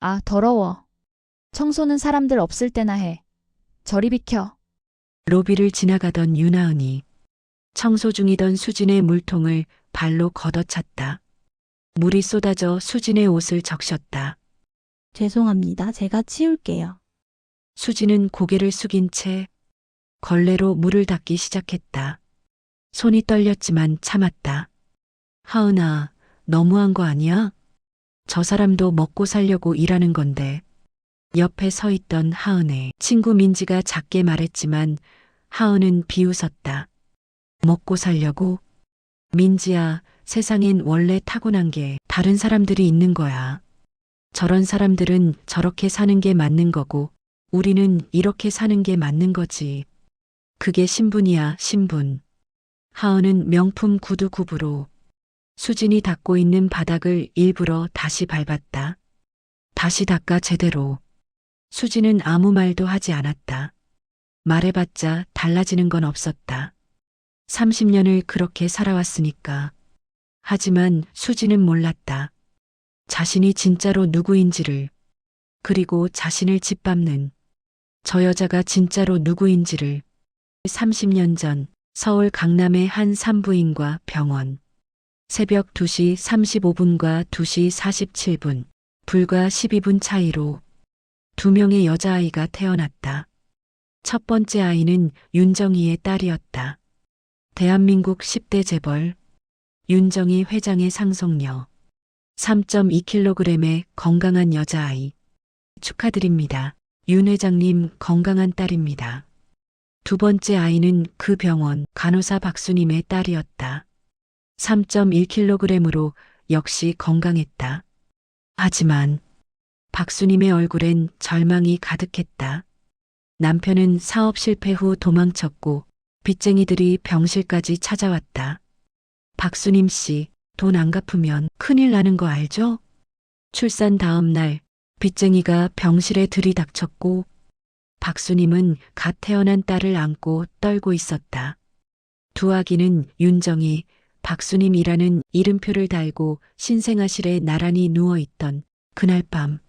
아, 더러워. 청소는 사람들 없을 때나 해. 저리 비켜. 로비를 지나가던 유나은이 청소 중이던 수진의 물통을 발로 걷어찼다. 물이 쏟아져 수진의 옷을 적셨다. 죄송합니다. 제가 치울게요. 수진은 고개를 숙인 채 걸레로 물을 닦기 시작했다. 손이 떨렸지만 참았다. 하은아, 너무한 거 아니야? 저 사람도 먹고 살려고 일하는 건데. 옆에 서 있던 하은의 친구 민지가 작게 말했지만 하은은 비웃었다. 먹고 살려고? 민지야, 세상엔 원래 타고난 게 다른 사람들이 있는 거야. 저런 사람들은 저렇게 사는 게 맞는 거고 우리는 이렇게 사는 게 맞는 거지. 그게 신분이야, 신분. 하은은 명품 구두 굽으로 수진이 닦고 있는 바닥을 일부러 다시 밟았다. 다시 닦아 제대로. 수진은 아무 말도 하지 않았다. 말해봤자 달라지는 건 없었다. 30년을 그렇게 살아왔으니까. 하지만 수진은 몰랐다. 자신이 진짜로 누구인지를, 그리고 자신을 짓밟는 저 여자가 진짜로 누구인지를. 30년 전 서울 강남의 한 산부인과 병원. 새벽 2시 35분과 2시 47분, 불과 12분 차이로 두 명의 여자아이가 태어났다. 첫 번째 아이는 윤정희의 딸이었다. 대한민국 10대 재벌, 윤정희 회장의 상속녀. 3.2kg의 건강한 여자아이. 축하드립니다. 윤 회장님 건강한 딸입니다. 두 번째 아이는 그 병원 간호사 박수님의 딸이었다. 3.1kg으로 역시 건강했다. 하지만 박수님의 얼굴엔 절망이 가득했다. 남편은 사업 실패 후 도망쳤고 빚쟁이들이 병실까지 찾아왔다. 박수님 씨, 돈 안 갚으면 큰일 나는 거 알죠? 출산 다음 날 빚쟁이가 병실에 들이닥쳤고 박수님은 갓 태어난 딸을 안고 떨고 있었다. 두 아기는 윤정희, 박수님이라는 이름표를 달고 신생아실에 나란히 누워있던 그날 밤,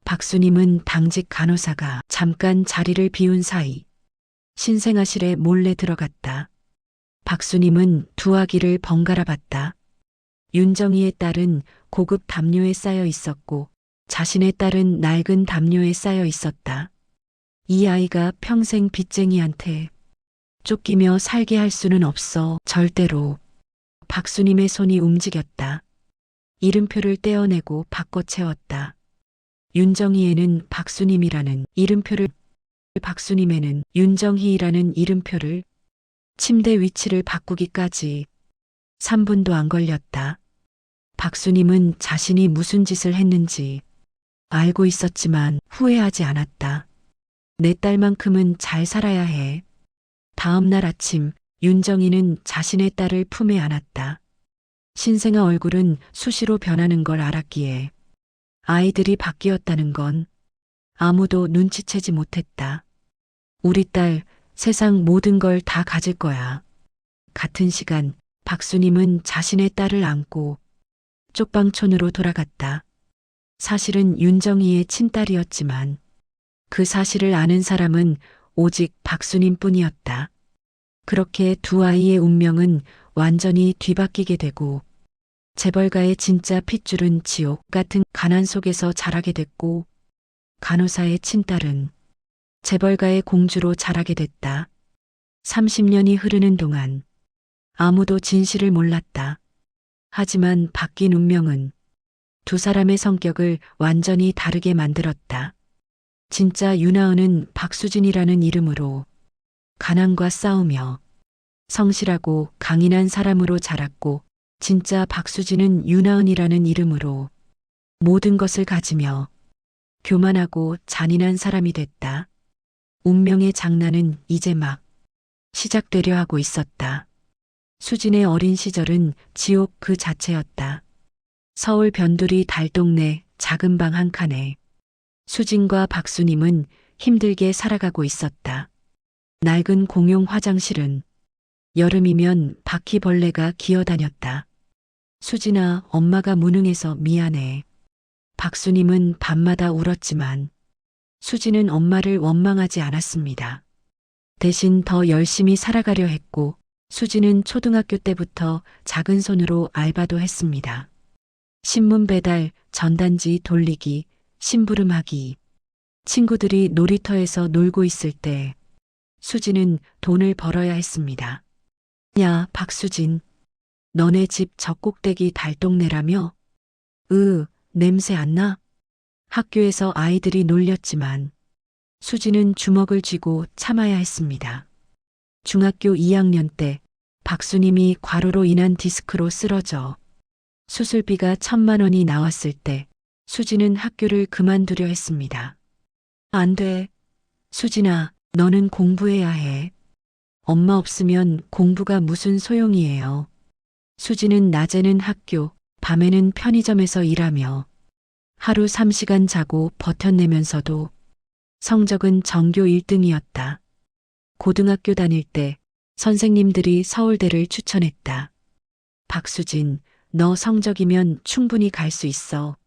박수님은 당직 간호사가 잠깐 자리를 비운 사이 신생아실에 몰래 들어갔다. 박수님은 두 아기를 번갈아 봤다. 윤정희의 딸은 고급 담요에 쌓여 있었고 자신의 딸은 낡은 담요에 쌓여 있었다. 이 아이가 평생 빚쟁이한테 쫓기며 살게 할 수는 없어, 절대로. 박수님의 손이 움직였다. 이름표를 떼어내고 바꿔 채웠다. 윤정희에는 박수님이라는 이름표를, 박수님에는 윤정희라는 이름표를, 침대 위치를 바꾸기까지 3분도 안 걸렸다. 박수님은 자신이 무슨 짓을 했는지 알고 있었지만 후회하지 않았다. 내 딸만큼은 잘 살아야 해. 다음 날 아침 윤정희는 자신의 딸을 품에 안았다. 신생아 얼굴은 수시로 변하는 걸 알았기에 아이들이 바뀌었다는 건 아무도 눈치채지 못했다. 우리 딸 세상 모든 걸 다 가질 거야. 같은 시간 박수님은 자신의 딸을 안고 쪽방촌으로 돌아갔다. 사실은 윤정희의 친딸이었지만 그 사실을 아는 사람은 오직 박수님 뿐이었다. 그렇게 두 아이의 운명은 완전히 뒤바뀌게 되고 재벌가의 진짜 핏줄은 지옥 같은 가난 속에서 자라게 됐고 간호사의 친딸은 재벌가의 공주로 자라게 됐다. 30년이 흐르는 동안 아무도 진실을 몰랐다. 하지만 바뀐 운명은 두 사람의 성격을 완전히 다르게 만들었다. 진짜 윤하은은 박수진이라는 이름으로 가난과 싸우며 성실하고 강인한 사람으로 자랐고 진짜 박수진은 윤하은이라는 이름으로 모든 것을 가지며 교만하고 잔인한 사람이 됐다. 운명의 장난은 이제 막 시작되려 하고 있었다. 수진의 어린 시절은 지옥 그 자체였다. 서울 변두리 달동네 작은 방 한 칸에 수진과 박수님은 힘들게 살아가고 있었다. 낡은 공용 화장실은 여름이면 바퀴벌레가 기어다녔다. 수진아, 엄마가 무능해서 미안해. 박수님은 밤마다 울었지만 수지는 엄마를 원망하지 않았습니다. 대신 더 열심히 살아가려 했고 수지는 초등학교 때부터 작은 손으로 알바도 했습니다. 신문 배달, 전단지 돌리기, 심부름하기. 친구들이 놀이터에서 놀고 있을 때 수지는 돈을 벌어야 했습니다. 야, 박수진. 너네 집 젖꼭대기 달동네라며? 냄새 안 나? 학교에서 아이들이 놀렸지만 수지는 주먹을 쥐고 참아야 했습니다. 중학교 2학년 때 박수님이 과로로 인한 디스크로 쓰러져 수술비가 1,000만 원이 나왔을 때 수지는 학교를 그만두려 했습니다. 안 돼. 수진아, 너는 공부해야 해. 엄마 없으면 공부가 무슨 소용이에요. 수지는 낮에는 학교, 밤에는 편의점에서 일하며 하루 3시간 자고 버텨내면서도 성적은 전교 1등이었다. 고등학교 다닐 때 선생님들이 서울대를 추천했다. 박수진, 너 성적이면 충분히 갈 수 있어.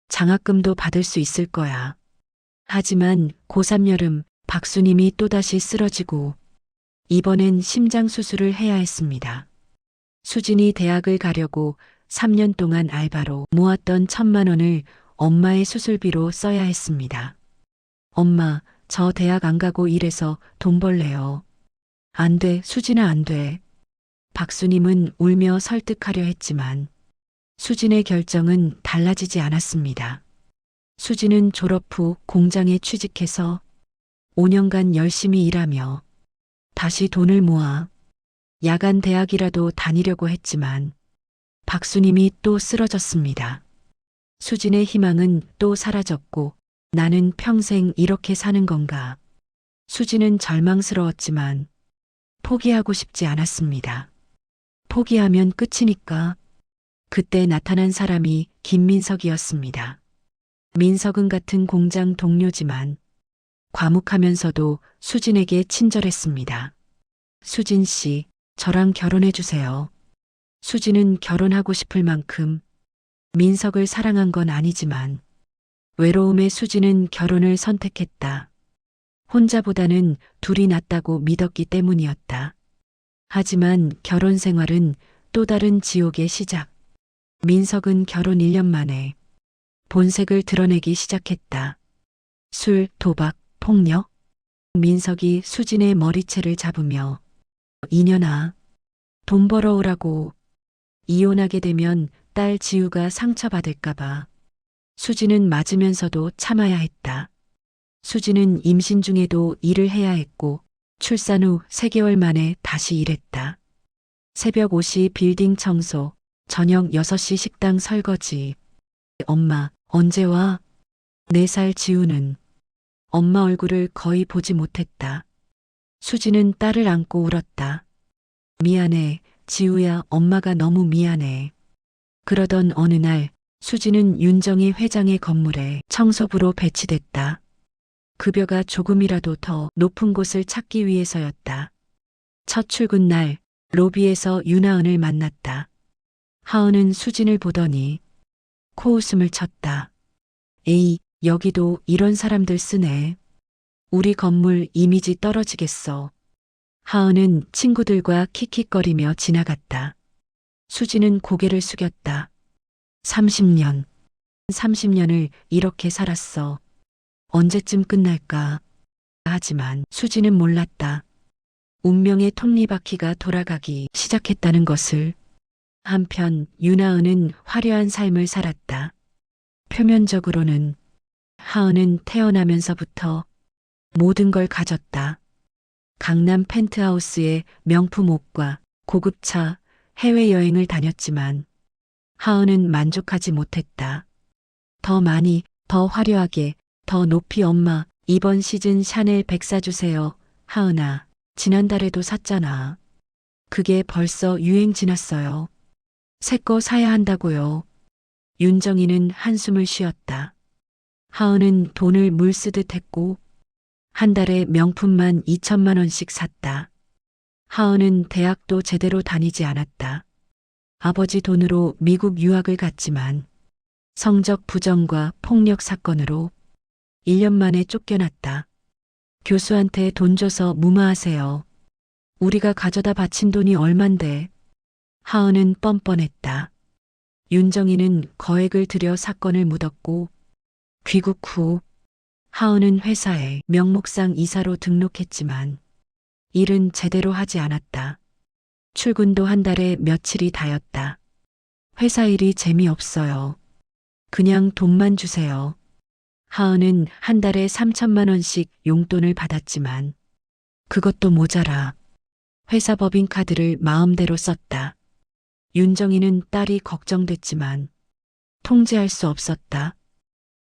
장학금도 받을 수 있을 거야. 하지만 고3 여름 박수님이 또다시 쓰러지고 이번엔 심장 수술을 해야 했습니다. 수진이 대학을 가려고 3년 동안 알바로 모았던 1,000만 원을 엄마의 수술비로 써야 했습니다. 엄마, 저 대학 안 가고 일해서 돈 벌래요. 안 돼, 수진아, 안 돼. 박수님은 울며 설득하려 했지만 수진의 결정은 달라지지 않았습니다. 수진은 졸업 후 공장에 취직해서 5년간 열심히 일하며 다시 돈을 모아 야간 대학이라도 다니려고 했지만 박수님이 또 쓰러졌습니다. 수진의 희망은 또 사라졌고 나는 평생 이렇게 사는 건가? 수진은 절망스러웠지만 포기하고 싶지 않았습니다. 포기하면 끝이니까. 그때 나타난 사람이 김민석이었습니다. 민석은 같은 공장 동료지만 과묵하면서도 수진에게 친절했습니다. 수진 씨, 저랑 결혼해 주세요. 수진은 결혼하고 싶을 만큼 민석을 사랑한 건 아니지만 외로움의 수진은 결혼을 선택했다. 혼자보다는 둘이 낫다고 믿었기 때문이었다. 하지만 결혼 생활은 또 다른 지옥의 시작. 민석은 결혼 1년 만에 본색을 드러내기 시작했다. 술, 도박, 폭력. 민석이 수진의 머리채를 잡으며 이년아, 돈 벌어오라고. 이혼하게 되면 딸 지우가 상처받을까봐. 수진은 맞으면서도 참아야 했다. 수진은 임신 중에도 일을 해야 했고 출산 후 3개월 만에 다시 일했다. 새벽 5시 빌딩 청소, 저녁 6시 식당 설거지. 엄마, 언제 와? 4살 지우는 엄마 얼굴을 거의 보지 못했다. 수진은 딸을 안고 울었다. 미안해, 지우야, 엄마가 너무 미안해. 그러던 어느 날 수진은 윤정희 회장의 건물에 청소부로 배치됐다. 급여가 조금이라도 더 높은 곳을 찾기 위해서였다. 첫 출근 날 로비에서 윤하은을 만났다. 하은은 수진을 보더니 코웃음을 쳤다. 에이, 여기도 이런 사람들 쓰네. 우리 건물 이미지 떨어지겠어. 하은은 친구들과 킥킥거리며 지나갔다. 수진은 고개를 숙였다. 30년을 이렇게 살았어. 언제쯤 끝날까? 하지만 수진은 몰랐다. 운명의 톱니바퀴가 돌아가기 시작했다는 것을. 한편 윤하은은 화려한 삶을 살았다. 표면적으로는. 하은은 태어나면서부터 모든 걸 가졌다. 강남 펜트하우스에 명품 옷과 고급차, 해외여행을 다녔지만 하은은 만족하지 못했다. 더 많이, 더 화려하게, 더 높이. 엄마, 이번 시즌 샤넬 백 사주세요. 하은아, 지난달에도 샀잖아. 그게 벌써 유행 지났어요. 새 거 사야 한다고요. 윤정희는 한숨을 쉬었다. 하은은 돈을 물 쓰듯 했고 한 달에 명품만 2천만 원씩 샀다. 하은은 대학도 제대로 다니지 않았다. 아버지 돈으로 미국 유학을 갔지만 성적 부정과 폭력 사건으로 1년 만에 쫓겨났다. 교수한테 돈 줘서 무마하세요. 우리가 가져다 바친 돈이 얼만데. 하은은 뻔뻔했다. 윤정이는 거액을 들여 사건을 묻었고 귀국 후 하은은 회사에 명목상 이사로 등록했지만 일은 제대로 하지 않았다. 출근도 한 달에 며칠이 다였다. 회사 일이 재미없어요. 그냥 돈만 주세요. 하은은 한 달에 3천만 원씩 용돈을 받았지만 그것도 모자라 회사 법인카드를 마음대로 썼다. 윤정이는 딸이 걱정됐지만 통제할 수 없었다.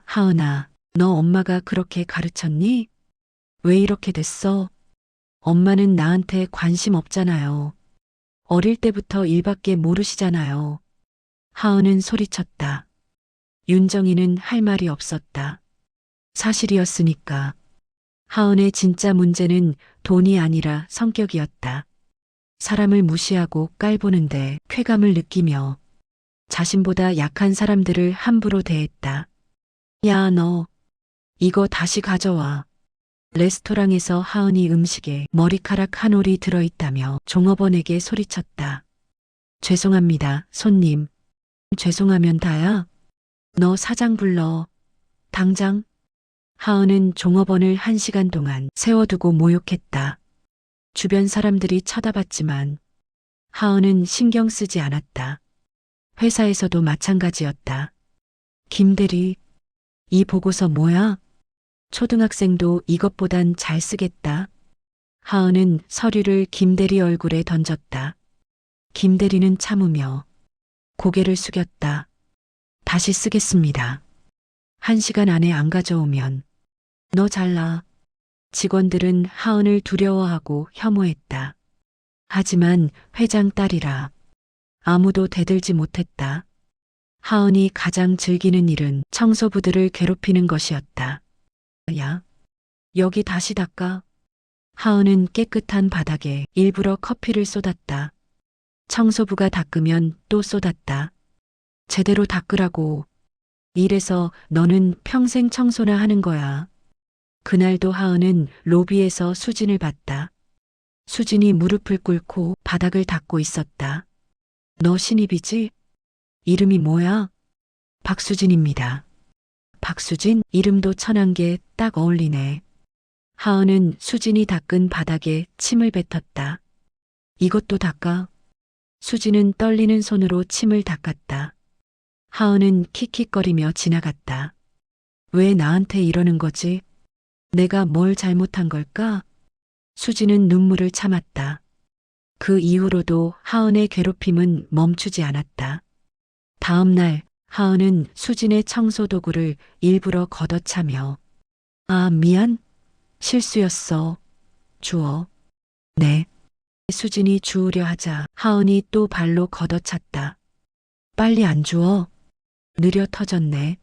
하은아, 너 엄마가 그렇게 가르쳤니? 왜 이렇게 됐어? 엄마는 나한테 관심 없잖아요. 어릴 때부터 일밖에 모르시잖아요. 하은은 소리쳤다. 윤정이는 할 말이 없었다. 사실이었으니까. 하은의 진짜 문제는 돈이 아니라 성격이었다. 사람을 무시하고 깔보는데 쾌감을 느끼며 자신보다 약한 사람들을 함부로 대했다. 야, 너 이거 다시 가져와. 레스토랑에서 하은이 음식에 머리카락 한 올이 들어있다며 종업원에게 소리쳤다. 죄송합니다, 손님. 죄송하면 다야? 너 사장 불러. 당장. 하은은 종업원을 1시간 동안 세워두고 모욕했다. 주변 사람들이 쳐다봤지만 하은은 신경 쓰지 않았다. 회사에서도 마찬가지였다. 김대리, 이 보고서 뭐야? 초등학생도 이것보단 잘 쓰겠다. 하은은 서류를 김대리 얼굴에 던졌다. 김대리는 참으며 고개를 숙였다. 다시 쓰겠습니다. 1시간 안에 안 가져오면 너 잘라. 직원들은 하은을 두려워하고 혐오했다. 하지만 회장 딸이라 아무도 대들지 못했다. 하은이 가장 즐기는 일은 청소부들을 괴롭히는 것이었다. 야, 여기 다시 닦아. 하은은 깨끗한 바닥에 일부러 커피를 쏟았다. 청소부가 닦으면 또 쏟았다. 제대로 닦으라고. 이래서 너는 평생 청소나 하는 거야. 그날도 하은은 로비에서 수진을 봤다. 수진이 무릎을 꿇고 바닥을 닦고 있었다. 너 신입이지? 이름이 뭐야? 박수진입니다. 박수진? 이름도 천한 게 딱 어울리네. 하은은 수진이 닦은 바닥에 침을 뱉었다. 이것도 닦아. 수진은 떨리는 손으로 침을 닦았다. 하은은 킥킥거리며 지나갔다. 왜 나한테 이러는 거지? 내가 뭘 잘못한 걸까? 수진은 눈물을 참았다. 그 이후로도 하은의 괴롭힘은 멈추지 않았다. 다음 날 하은은 수진의 청소 도구를 일부러 걷어차며 아, 미안. 실수였어. 주워. 네. 수진이 주우려 하자 하은이 또 발로 걷어찼다. 빨리 안 주워. 느려 터졌네.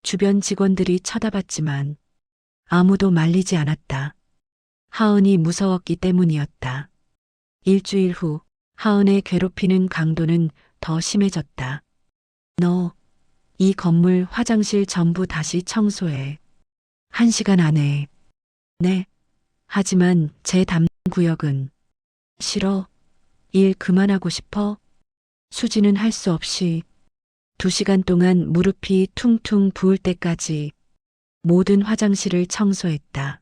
주변 직원들이 쳐다봤지만 아무도 말리지 않았다. 하은이 무서웠기 때문이었다. 일주일 후 하은의 괴롭히는 강도는 더 심해졌다. 너, 이 건물 화장실 전부 다시 청소해. 1시간 안에. 네. 하지만 제 담당 구역은 싫어. 일 그만하고 싶어. 수지는 할 수 없이 2시간 동안 무릎이 퉁퉁 부을 때까지 모든 화장실을 청소했다.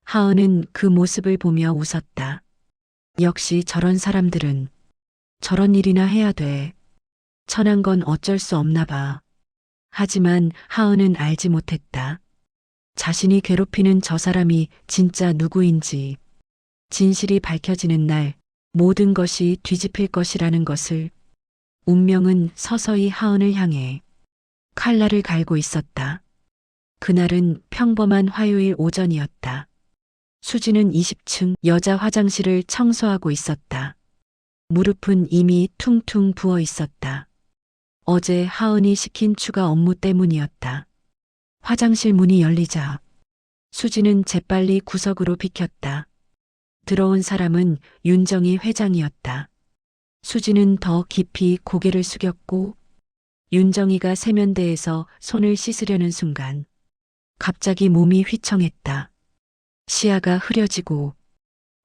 하은은 그 모습을 보며 웃었다. 역시 저런 사람들은 저런 일이나 해야 돼. 천한 건 어쩔 수 없나 봐. 하지만 하은은 알지 못했다. 자신이 괴롭히는 저 사람이 진짜 누구인지, 진실이 밝혀지는 날 모든 것이 뒤집힐 것이라는 것을. 운명은 서서히 하은을 향해 칼날을 갈고 있었다. 그날은 평범한 화요일 오전이었다. 수지는 20층 여자 화장실을 청소하고 있었다. 무릎은 이미 퉁퉁 부어 있었다. 어제 하은이 시킨 추가 업무 때문이었다. 화장실 문이 열리자 수지는 재빨리 구석으로 비켰다. 들어온 사람은 윤정희 회장이었다. 수지는 더 깊이 고개를 숙였고 윤정이가 세면대에서 손을 씻으려는 순간 갑자기 몸이 휘청했다. 시야가 흐려지고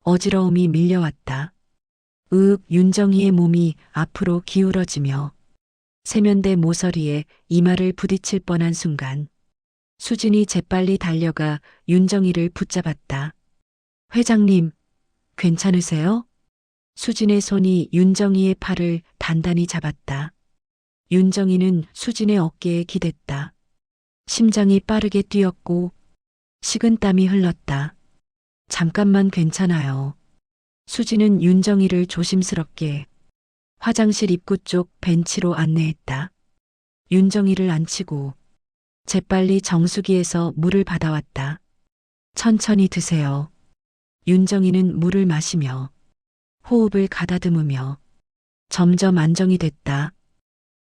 어지러움이 밀려왔다. 윤정이의 몸이 앞으로 기울어지며 세면대 모서리에 이마를 부딪힐 뻔한 순간 수진이 재빨리 달려가 윤정이를 붙잡았다. 회장님, 괜찮으세요? 수진의 손이 윤정이의 팔을 단단히 잡았다. 윤정이는 수진의 어깨에 기댔다. 심장이 빠르게 뛰었고 식은땀이 흘렀다. 잠깐만 괜찮아요. 수진은 윤정이를 조심스럽게 화장실 입구 쪽 벤치로 안내했다. 윤정이를 앉히고 재빨리 정수기에서 물을 받아왔다. 천천히 드세요. 윤정이는 물을 마시며 호흡을 가다듬으며 점점 안정이 됐다.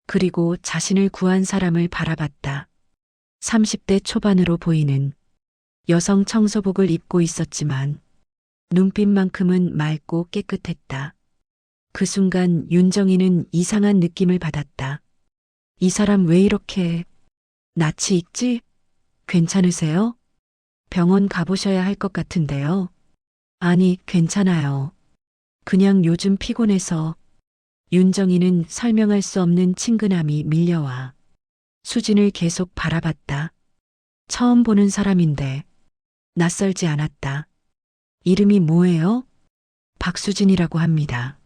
그리고 자신을 구한 사람을 바라봤다. 30대 초반으로 보이는 여성 청소복을 입고 있었지만 눈빛만큼은 맑고 깨끗했다. 그 순간 윤정이는 이상한 느낌을 받았다. 이 사람 왜 이렇게 낯이 익지? 괜찮으세요? 병원 가보셔야 할 것 같은데요. 아니, 괜찮아요. 그냥 요즘 피곤해서. 윤정이는 설명할 수 없는 친근함이 밀려와 수진을 계속 바라봤다. 처음 보는 사람인데 낯설지 않았다. 이름이 뭐예요? 박수진이라고 합니다.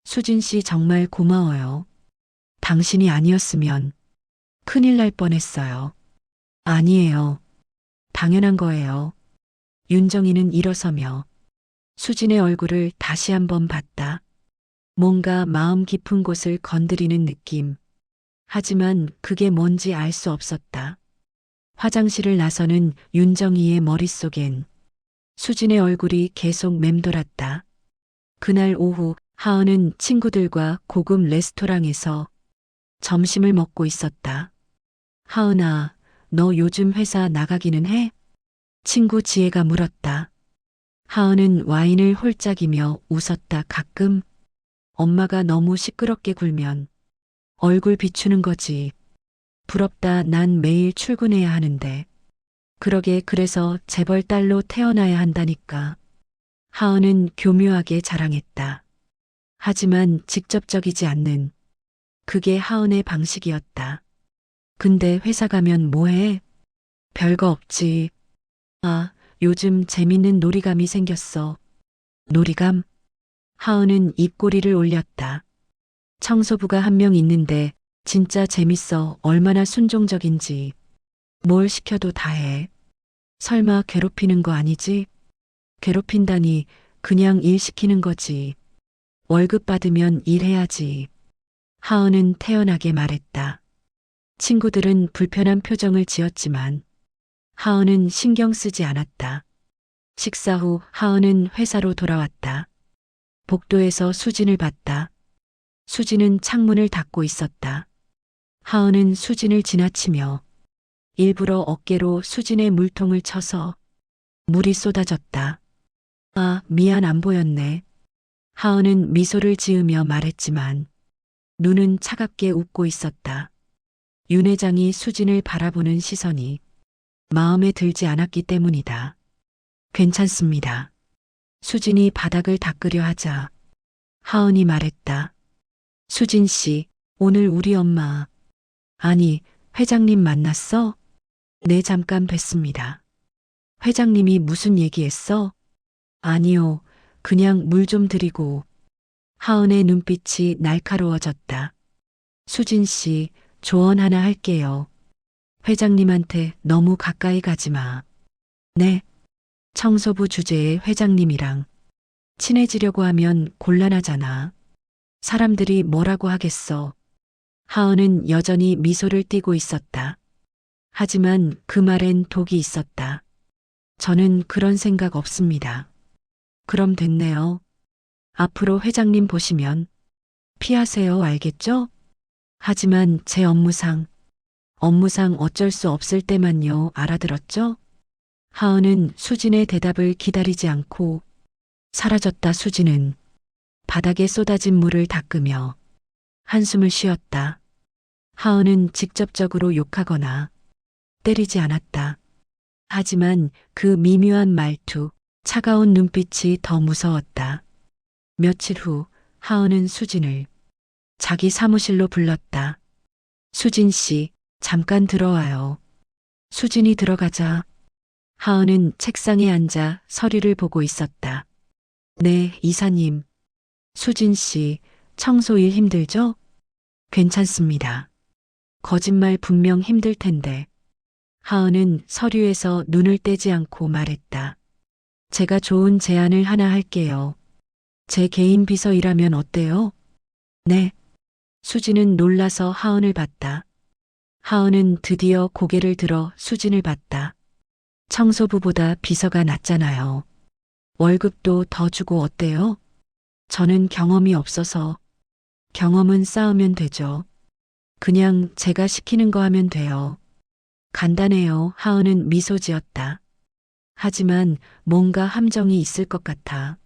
수진 씨 정말 고마워요. 당신이 아니었으면 큰일 날 뻔했어요. 아니에요. 당연한 거예요. 윤정이는 일어서며 수진의 얼굴을 다시 한번 봤다. 뭔가 마음 깊은 곳을 건드리는 느낌. 하지만 그게 뭔지 알 수 없었다. 화장실을 나서는 윤정이의 머릿속엔 수진의 얼굴이 계속 맴돌았다. 그날 오후 하은은 친구들과 고급 레스토랑에서 점심을 먹고 있었다. 하은아, 너 요즘 회사 나가기는 해? 친구 지혜가 물었다. 하은은 와인을 홀짝이며 웃었다. 가끔 엄마가 너무 시끄럽게 굴면 얼굴 비추는 거지. 부럽다. 난 매일 출근해야 하는데. 그러게 그래서 재벌 딸로 태어나야 한다니까. 하은은 교묘하게 자랑했다. 하지만 직접적이지 않는 그게 하은의 방식이었다. 근데 회사 가면 뭐해? 별거 없지. 아, 요즘 재밌는 놀이감이 생겼어. 놀이감? 하은은 입꼬리를 올렸다. 청소부가 한 명 있는데 진짜 재밌어. 얼마나 순종적인지. 뭘 시켜도 다 해. 설마 괴롭히는 거 아니지? 괴롭힌다니 그냥 일 시키는 거지. 월급 받으면 일해야지. 하은은 태연하게 말했다. 친구들은 불편한 표정을 지었지만 하은은 신경 쓰지 않았다. 식사 후 하은은 회사로 돌아왔다. 복도에서 수진을 봤다. 수진은 창문을 닫고 있었다. 하은은 수진을 지나치며 일부러 어깨로 수진의 물통을 쳐서 물이 쏟아졌다. 아, 미안 안 보였네. 하은은 미소를 지으며 말했지만 눈은 차갑게 웃고 있었다. 윤 회장이 수진을 바라보는 시선이 마음에 들지 않았기 때문이다. 괜찮습니다. 수진이 바닥을 닦으려 하자 하은이 말했다. 수진 씨, 오늘 우리 엄마. 아니, 회장님 만났어? 네, 잠깐 뵀습니다. 회장님이 무슨 얘기했어? 아니요, 그냥 물 좀 드리고. 하은의 눈빛이 날카로워졌다. 수진 씨, 조언 하나 할게요. 회장님한테 너무 가까이 가지 마. 네. 청소부 주제의 회장님이랑 친해지려고 하면 곤란하잖아. 사람들이 뭐라고 하겠어. 하은은 여전히 미소를 띠고 있었다. 하지만 그 말엔 독이 있었다. 저는 그런 생각 없습니다. 그럼 됐네요. 앞으로 회장님 보시면 피하세요, 알겠죠? 하지만 제 업무상 어쩔 수 없을 때만요, 알아들었죠? 하은은 수진의 대답을 기다리지 않고 사라졌다. 수진은 바닥에 쏟아진 물을 닦으며 한숨을 쉬었다. 하은은 직접적으로 욕하거나 때리지 않았다. 하지만 그 미묘한 말투, 차가운 눈빛이 더 무서웠다. 며칠 후 하은은 수진을 자기 사무실로 불렀다. 수진 씨, 잠깐 들어와요. 수진이 들어가자 하은은 책상에 앉아 서류를 보고 있었다. 네, 이사님. 수진 씨, 청소일 힘들죠? 괜찮습니다. 거짓말 분명 힘들 텐데. 하은은 서류에서 눈을 떼지 않고 말했다. 제가 좋은 제안을 하나 할게요. 제 개인 비서 일하면 어때요? 네. 수진은 놀라서 하은을 봤다. 하은은 드디어 고개를 들어 수진을 봤다. 청소부보다 비서가 낫잖아요. 월급도 더 주고 어때요? 저는 경험이 없어서. 경험은 쌓으면 되죠. 그냥 제가 시키는 거 하면 돼요. 간단해요. 하은은 미소 지었다. 하지만 뭔가 함정이 있을 것 같아.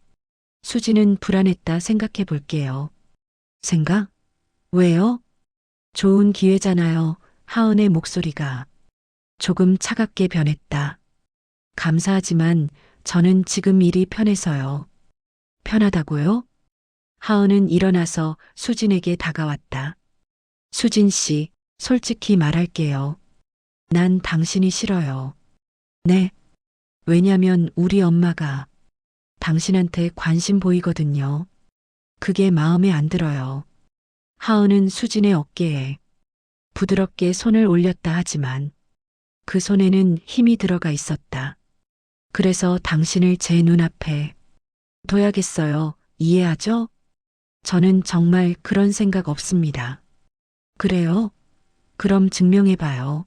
수지는 불안했다. 생각해 볼게요. 생각? 왜요? 좋은 기회잖아요. 하은의 목소리가 조금 차갑게 변했다. 감사하지만 저는 지금 일이 편해서요. 편하다고요? 하은은 일어나서 수진에게 다가왔다. 수진 씨, 솔직히 말할게요. 난 당신이 싫어요. 네. 왜냐면 우리 엄마가 당신한테 관심 보이거든요. 그게 마음에 안 들어요. 하은은 수진의 어깨에 부드럽게 손을 올렸다 하지만 그 손에는 힘이 들어가 있었다. 그래서 당신을 제 눈앞에 둬야겠어요. 이해하죠? 저는 정말 그런 생각 없습니다. 그래요? 그럼 증명해봐요.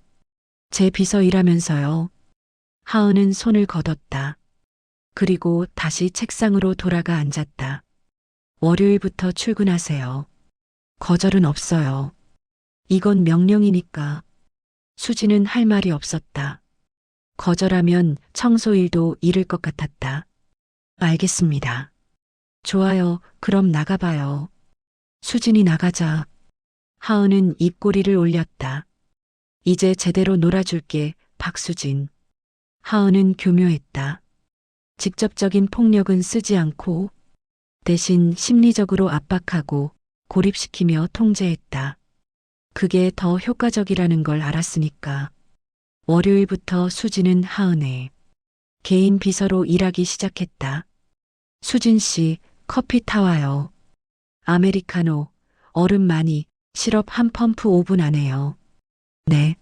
제 비서 일하면서요. 하은은 손을 걷었다. 그리고 다시 책상으로 돌아가 앉았다. 월요일부터 출근하세요. 거절은 없어요. 이건 명령이니까. 수지는 할 말이 없었다. 거절하면 청소일도 잃을 것 같았다. 알겠습니다. 좋아요. 그럼 나가봐요. 수진이 나가자. 하은은 입꼬리를 올렸다. 이제 제대로 놀아줄게, 박수진. 하은은 교묘했다. 직접적인 폭력은 쓰지 않고 대신 심리적으로 압박하고 고립시키며 통제했다. 그게 더 효과적이라는 걸 알았으니까. 월요일부터 수진은 하은의 개인 비서로 일하기 시작했다. 수진 씨, 커피 타와요. 아메리카노, 얼음 많이, 시럽 한 펌프 5분 안에요. 네.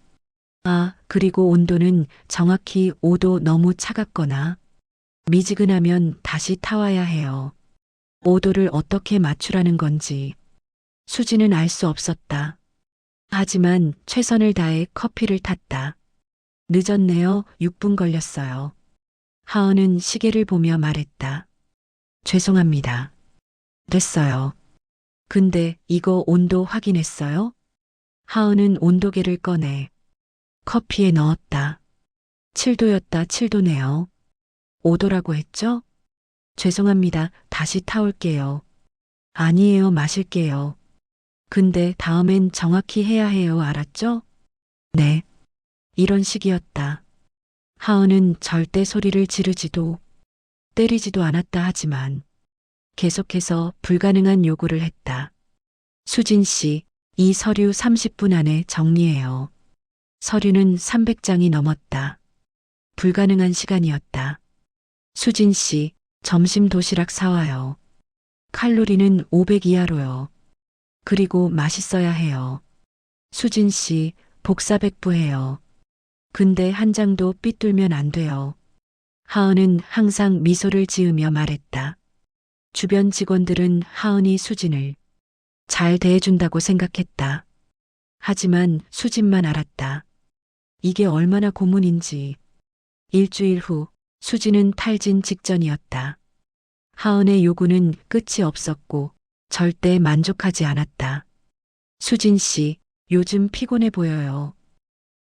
아, 그리고 온도는 정확히 5도 너무 차갑거나 미지근하면 다시 타와야 해요. 5도를 어떻게 맞추라는 건지 수지는 알 수 없었다. 하지만 최선을 다해 커피를 탔다. 늦었네요. 6분 걸렸어요. 하은은 시계를 보며 말했다. 죄송합니다. 됐어요. 근데 이거 온도 확인했어요? 하은은 온도계를 꺼내 커피에 넣었다. 7도였다. 7도네요. 5도라고 했죠? 죄송합니다. 다시 타올게요. 아니에요. 마실게요. 근데 다음엔 정확히 해야 해요. 알았죠? 네. 이런 식이었다. 하은은 절대 소리를 지르지도 때리지도 않았다 하지만 계속해서 불가능한 요구를 했다. 수진 씨, 이 서류 30분 안에 정리해요. 서류는 300장이 넘었다. 불가능한 시간이었다. 수진 씨, 점심 도시락 사와요. 칼로리는 500 이하로요. 그리고 맛있어야 해요. 수진 씨, 복사백부해요. 근데 한 장도 삐뚤면 안 돼요. 하은은 항상 미소를 지으며 말했다. 주변 직원들은 하은이 수진을 잘 대해준다고 생각했다. 하지만 수진만 알았다. 이게 얼마나 고문인지. 일주일 후 수진은 탈진 직전이었다. 하은의 요구는 끝이 없었고 절대 만족하지 않았다. 수진 씨, 요즘 피곤해 보여요.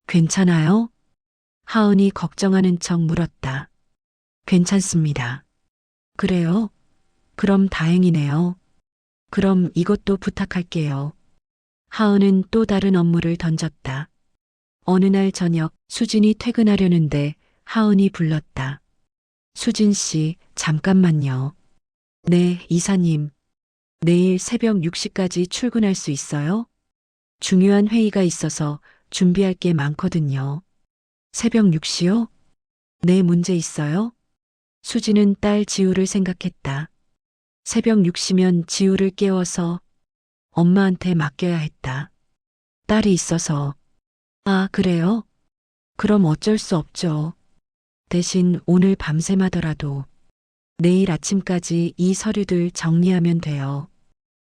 괜찮아요? 하은이 걱정하는 척 물었다. 괜찮습니다. 그래요? 그럼 다행이네요. 그럼 이것도 부탁할게요. 하은은 또 다른 업무를 던졌다. 어느 날 저녁 수진이 퇴근하려는데 하은이 불렀다. 수진 씨, 잠깐만요. 네, 이사님. 내일 새벽 6시까지 출근할 수 있어요? 중요한 회의가 있어서 준비할 게 많거든요. 새벽 6시요? 네, 문제 있어요? 수지는 딸 지우를 생각했다. 새벽 6시면 지우를 깨워서 엄마한테 맡겨야 했다. 딸이 있어서. 아, 그래요? 그럼 어쩔 수 없죠. 대신 오늘 밤샘하더라도 내일 아침까지 이 서류들 정리하면 돼요.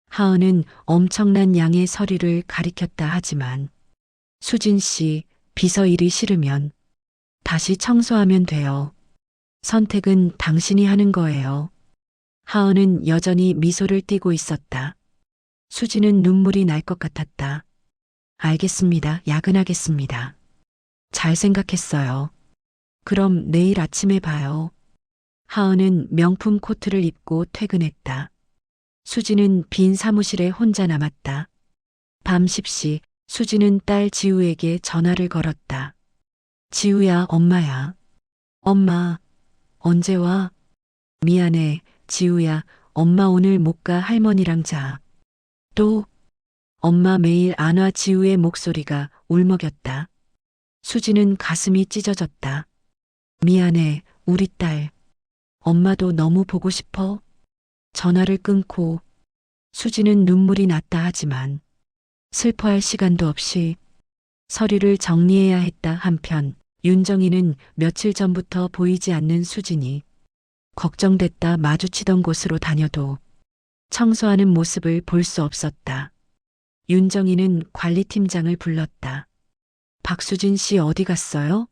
하은은 엄청난 양의 서류를 가리켰다 하지만 수진 씨, 비서 일이 싫으면 다시 청소하면 돼요. 선택은 당신이 하는 거예요. 하은은 여전히 미소를 띠고 있었다. 수지는 눈물이 날 것 같았다. 알겠습니다. 야근하겠습니다. 잘 생각했어요. 그럼 내일 아침에 봐요. 하은은 명품 코트를 입고 퇴근했다. 수지는 빈 사무실에 혼자 남았다. 밤 10시 수지는 딸 지우에게 전화를 걸었다. 지우야, 엄마야. 엄마, 언제 와? 미안해, 지우야, 엄마 오늘 못 가 할머니랑 자. 또? 엄마 매일 안 와. 지우의 목소리가 울먹였다. 수지는 가슴이 찢어졌다. 미안해, 우리 딸. 엄마도 너무 보고 싶어. 전화를 끊고 수지는 눈물이 났다 하지만 슬퍼할 시간도 없이 서류를 정리해야 했다. 한편 윤정이는 며칠 전부터 보이지 않는 수진이 걱정됐다. 마주치던 곳으로 다녀도 청소하는 모습을 볼 수 없었다. 윤정이는 관리팀장을 불렀다. 박수진 씨 어디 갔어요?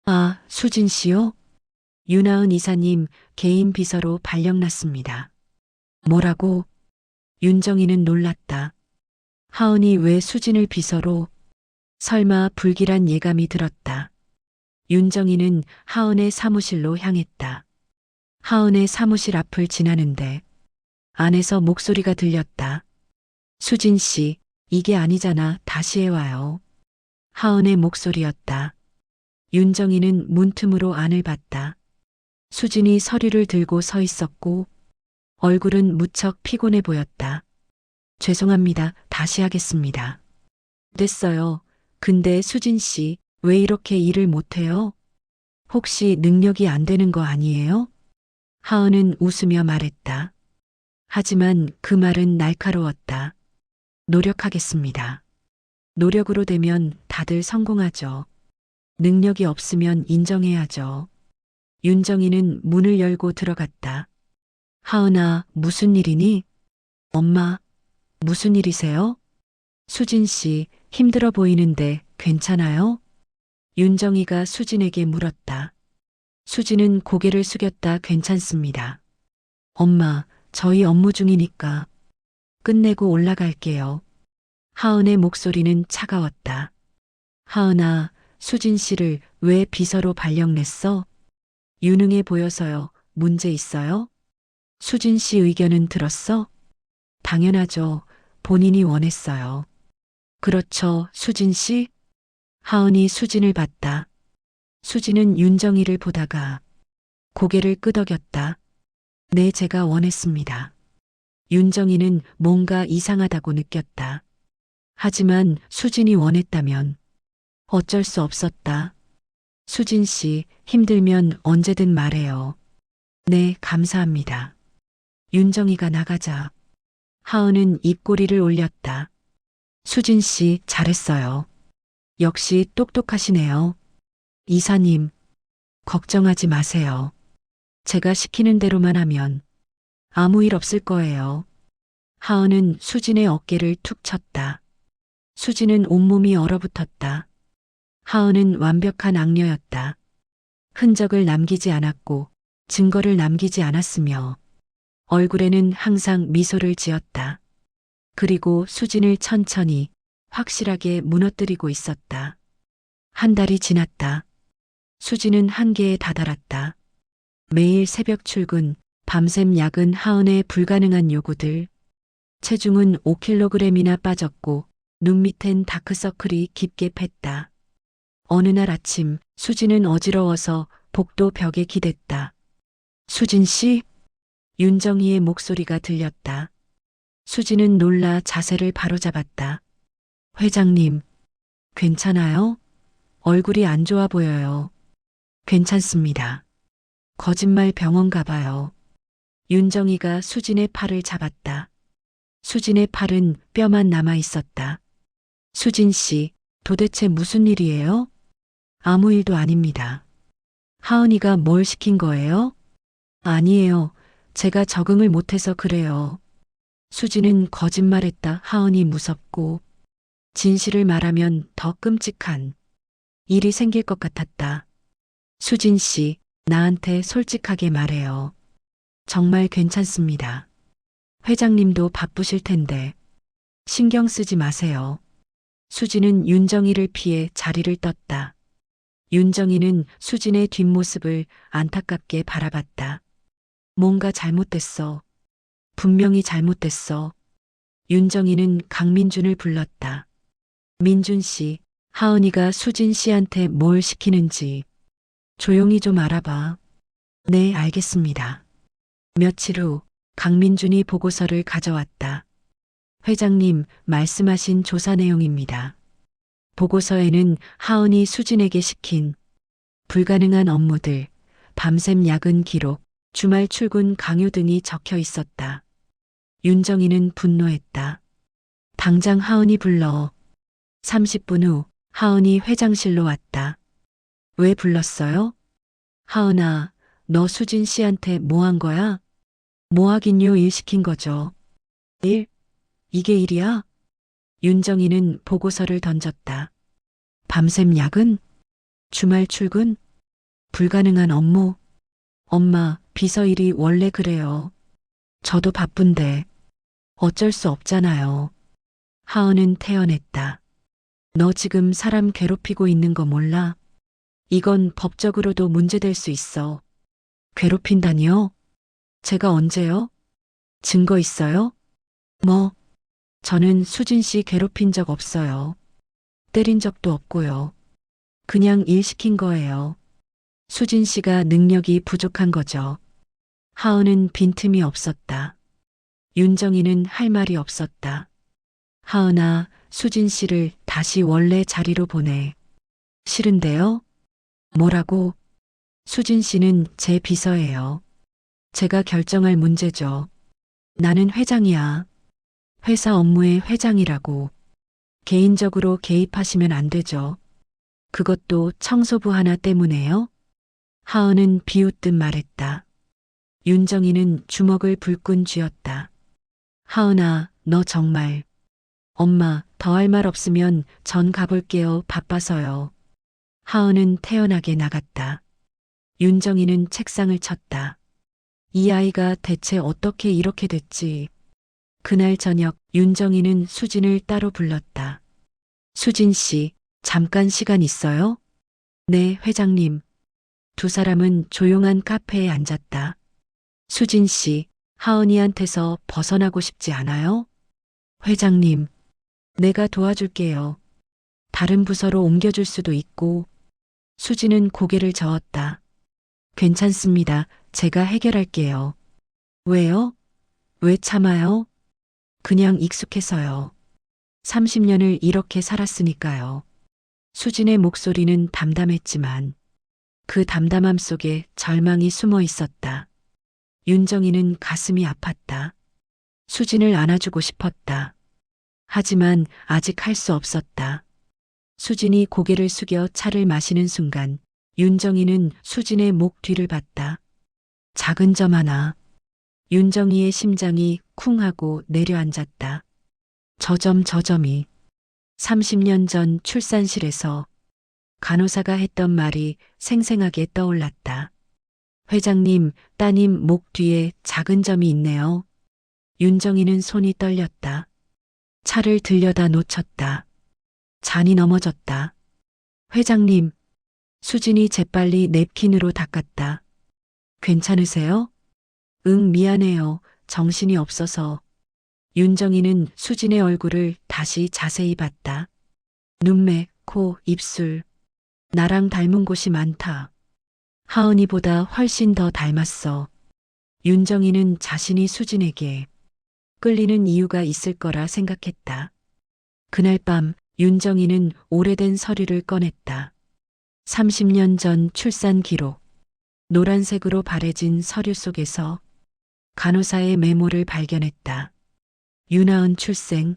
아, 수진 씨요? 윤하은 이사님 개인 비서로 발령났습니다. 뭐라고? 윤정이는 놀랐다. 하은이 왜 수진을 비서로? 설마 불길한 예감이 들었다. 윤정이는 하은의 사무실로 향했다. 하은의 사무실 앞을 지나는데 안에서 목소리가 들렸다. 수진 씨, 이게 아니잖아. 다시 해와요. 하은의 목소리였다. 윤정이는 문틈으로 안을 봤다. 수진이 서류를 들고 서 있었고 얼굴은 무척 피곤해 보였다. 죄송합니다. 다시 하겠습니다. 됐어요. 근데 수진 씨, 왜 이렇게 일을 못해요? 혹시 능력이 안 되는 거 아니에요? 하은은 웃으며 말했다. 하지만 그 말은 날카로웠다. 노력하겠습니다. 노력으로 되면 다들 성공하죠. 능력이 없으면 인정해야죠. 윤정이는 문을 열고 들어갔다. 하은아, 무슨 일이니? 엄마, 무슨 일이세요? 수진 씨, 힘들어 보이는데 괜찮아요? 윤정이가 수진에게 물었다. 수진은 고개를 숙였다. 괜찮습니다. 엄마, 저희 업무 중이니까 끝내고 올라갈게요. 하은의 목소리는 차가웠다. 하은아, 수진 씨를 왜 비서로 발령냈어? 유능해 보여서요. 문제 있어요? 수진 씨 의견은 들었어? 당연하죠. 본인이 원했어요. 그렇죠, 수진 씨? 하은이 수진을 봤다. 수진은 윤정이를 보다가 고개를 끄덕였다. 네, 제가 원했습니다. 윤정이는 뭔가 이상하다고 느꼈다. 하지만 수진이 원했다면 어쩔 수 없었다. 수진 씨, 힘들면 언제든 말해요. 네, 감사합니다. 윤정이가 나가자 하은은 입꼬리를 올렸다. 수진 씨, 잘했어요. 역시 똑똑하시네요. 이사님, 걱정하지 마세요. 제가 시키는 대로만 하면 아무 일 없을 거예요. 하은은 수진의 어깨를 툭 쳤다. 수진은 온몸이 얼어붙었다. 하은은 완벽한 악녀였다. 흔적을 남기지 않았고 증거를 남기지 않았으며 얼굴에는 항상 미소를 지었다. 그리고 수진을 천천히 확실하게 무너뜨리고 있었다. 한 달이 지났다. 수진은 한계에 다다랐다. 매일 새벽 출근, 밤샘 야근, 하은의 불가능한 요구들. 체중은 5kg이나 빠졌고 눈 밑엔 다크서클이 깊게 팼다. 어느 날 아침 수진은 어지러워서 복도 벽에 기댔다. 수진 씨? 윤정희의 목소리가 들렸다. 수진은 놀라 자세를 바로잡았다. 회장님, 괜찮아요? 얼굴이 안 좋아 보여요. 괜찮습니다. 거짓말 병원 가봐요. 윤정희가 수진의 팔을 잡았다. 수진의 팔은 뼈만 남아 있었다. 수진 씨, 도대체 무슨 일이에요? 아무 일도 아닙니다. 하은이가 뭘 시킨 거예요? 아니에요. 제가 적응을 못해서 그래요. 수진은 거짓말했다. 하은이 무섭고 진실을 말하면 더 끔찍한 일이 생길 것 같았다. 수진 씨, 나한테 솔직하게 말해요. 정말 괜찮습니다. 회장님도 바쁘실 텐데 신경 쓰지 마세요. 수진은 윤정희를 피해 자리를 떴다. 윤정희는 수진의 뒷모습을 안타깝게 바라봤다. 뭔가 잘못됐어. 분명히 잘못됐어. 윤정희는 강민준을 불렀다. 민준 씨, 하은이가 수진 씨한테 뭘 시키는지 조용히 좀 알아봐. 네, 알겠습니다. 며칠 후 강민준이 보고서를 가져왔다. 회장님, 말씀하신 조사 내용입니다. 보고서에는 하은이 수진에게 시킨 불가능한 업무들, 밤샘 야근 기록, 주말 출근 강요 등이 적혀 있었다. 윤정희는 분노했다. 당장 하은이 불러. 30분 후 하은이 회장실로 왔다. 왜 불렀어요? 하은아, 너 수진 씨한테 뭐 한 거야? 뭐 하긴요, 일 시킨 거죠. 일? 이게 일이야? 윤정희는 보고서를 던졌다. 밤샘 야근? 주말 출근? 불가능한 업무? 엄마, 비서 일이 원래 그래요. 저도 바쁜데 어쩔 수 없잖아요. 하은은 태연했다. 너 지금 사람 괴롭히고 있는 거 몰라? 이건 법적으로도 문제될 수 있어. 괴롭힌다니요? 제가 언제요? 증거 있어요? 뭐? 저는 수진 씨 괴롭힌 적 없어요. 때린 적도 없고요. 그냥 일 시킨 거예요. 수진 씨가 능력이 부족한 거죠. 하은은 빈틈이 없었다. 윤정희는 할 말이 없었다. 하은아, 수진 씨를 다시 원래 자리로 보내. 싫은데요? 뭐라고? 수진 씨는 제 비서예요. 제가 결정할 문제죠. 나는 회장이야. 회사 업무의 회장이라고. 개인적으로 개입하시면 안 되죠. 그것도 청소부 하나 때문에요? 하은은 비웃듯 말했다. 윤정희는 주먹을 불끈 쥐었다. 하은아, 너 정말. 엄마, 더 할 말 없으면 전 가볼게요. 바빠서요. 하은은 태연하게 나갔다. 윤정희는 책상을 쳤다. 이 아이가 대체 어떻게 이렇게 됐지? 그날 저녁 윤정희는 수진을 따로 불렀다. 수진 씨, 잠깐 시간 있어요? 네, 회장님. 두 사람은 조용한 카페에 앉았다. 수진 씨, 하은이한테서 벗어나고 싶지 않아요? 회장님, 내가 도와줄게요. 다른 부서로 옮겨줄 수도 있고. 수진은 고개를 저었다. 괜찮습니다. 제가 해결할게요. 왜요? 왜 참아요? 그냥 익숙해서요. 30년을 이렇게 살았으니까요. 수진의 목소리는 담담했지만 그 담담함 속에 절망이 숨어 있었다. 윤정희는 가슴이 아팠다. 수진을 안아주고 싶었다. 하지만 아직 할 수 없었다. 수진이 고개를 숙여 차를 마시는 순간 윤정희는 수진의 목 뒤를 봤다. 작은 점 하나. 윤정희의 심장이 쿵 하고 내려앉았다. 저 점이 30년 전 출산실에서 간호사가 했던 말이 생생하게 떠올랐다. 회장님, 따님 목 뒤에 작은 점이 있네요. 윤정희는 손이 떨렸다. 차를 들여다 놓쳤다. 잔이 넘어졌다. 회장님, 수진이 재빨리 냅킨으로 닦았다. 괜찮으세요? 응, 미안해요. 정신이 없어서. 윤정이는 수진의 얼굴을 다시 자세히 봤다. 눈매, 코, 입술. 나랑 닮은 곳이 많다. 하은이보다 훨씬 더 닮았어. 윤정이는 자신이 수진에게 끌리는 이유가 있을 거라 생각했다. 그날 밤 윤정이는 오래된 서류를 꺼냈다. 30년 전 출산 기록. 노란색으로 바래진 서류 속에서 간호사의 메모를 발견했다. 윤하은 출생,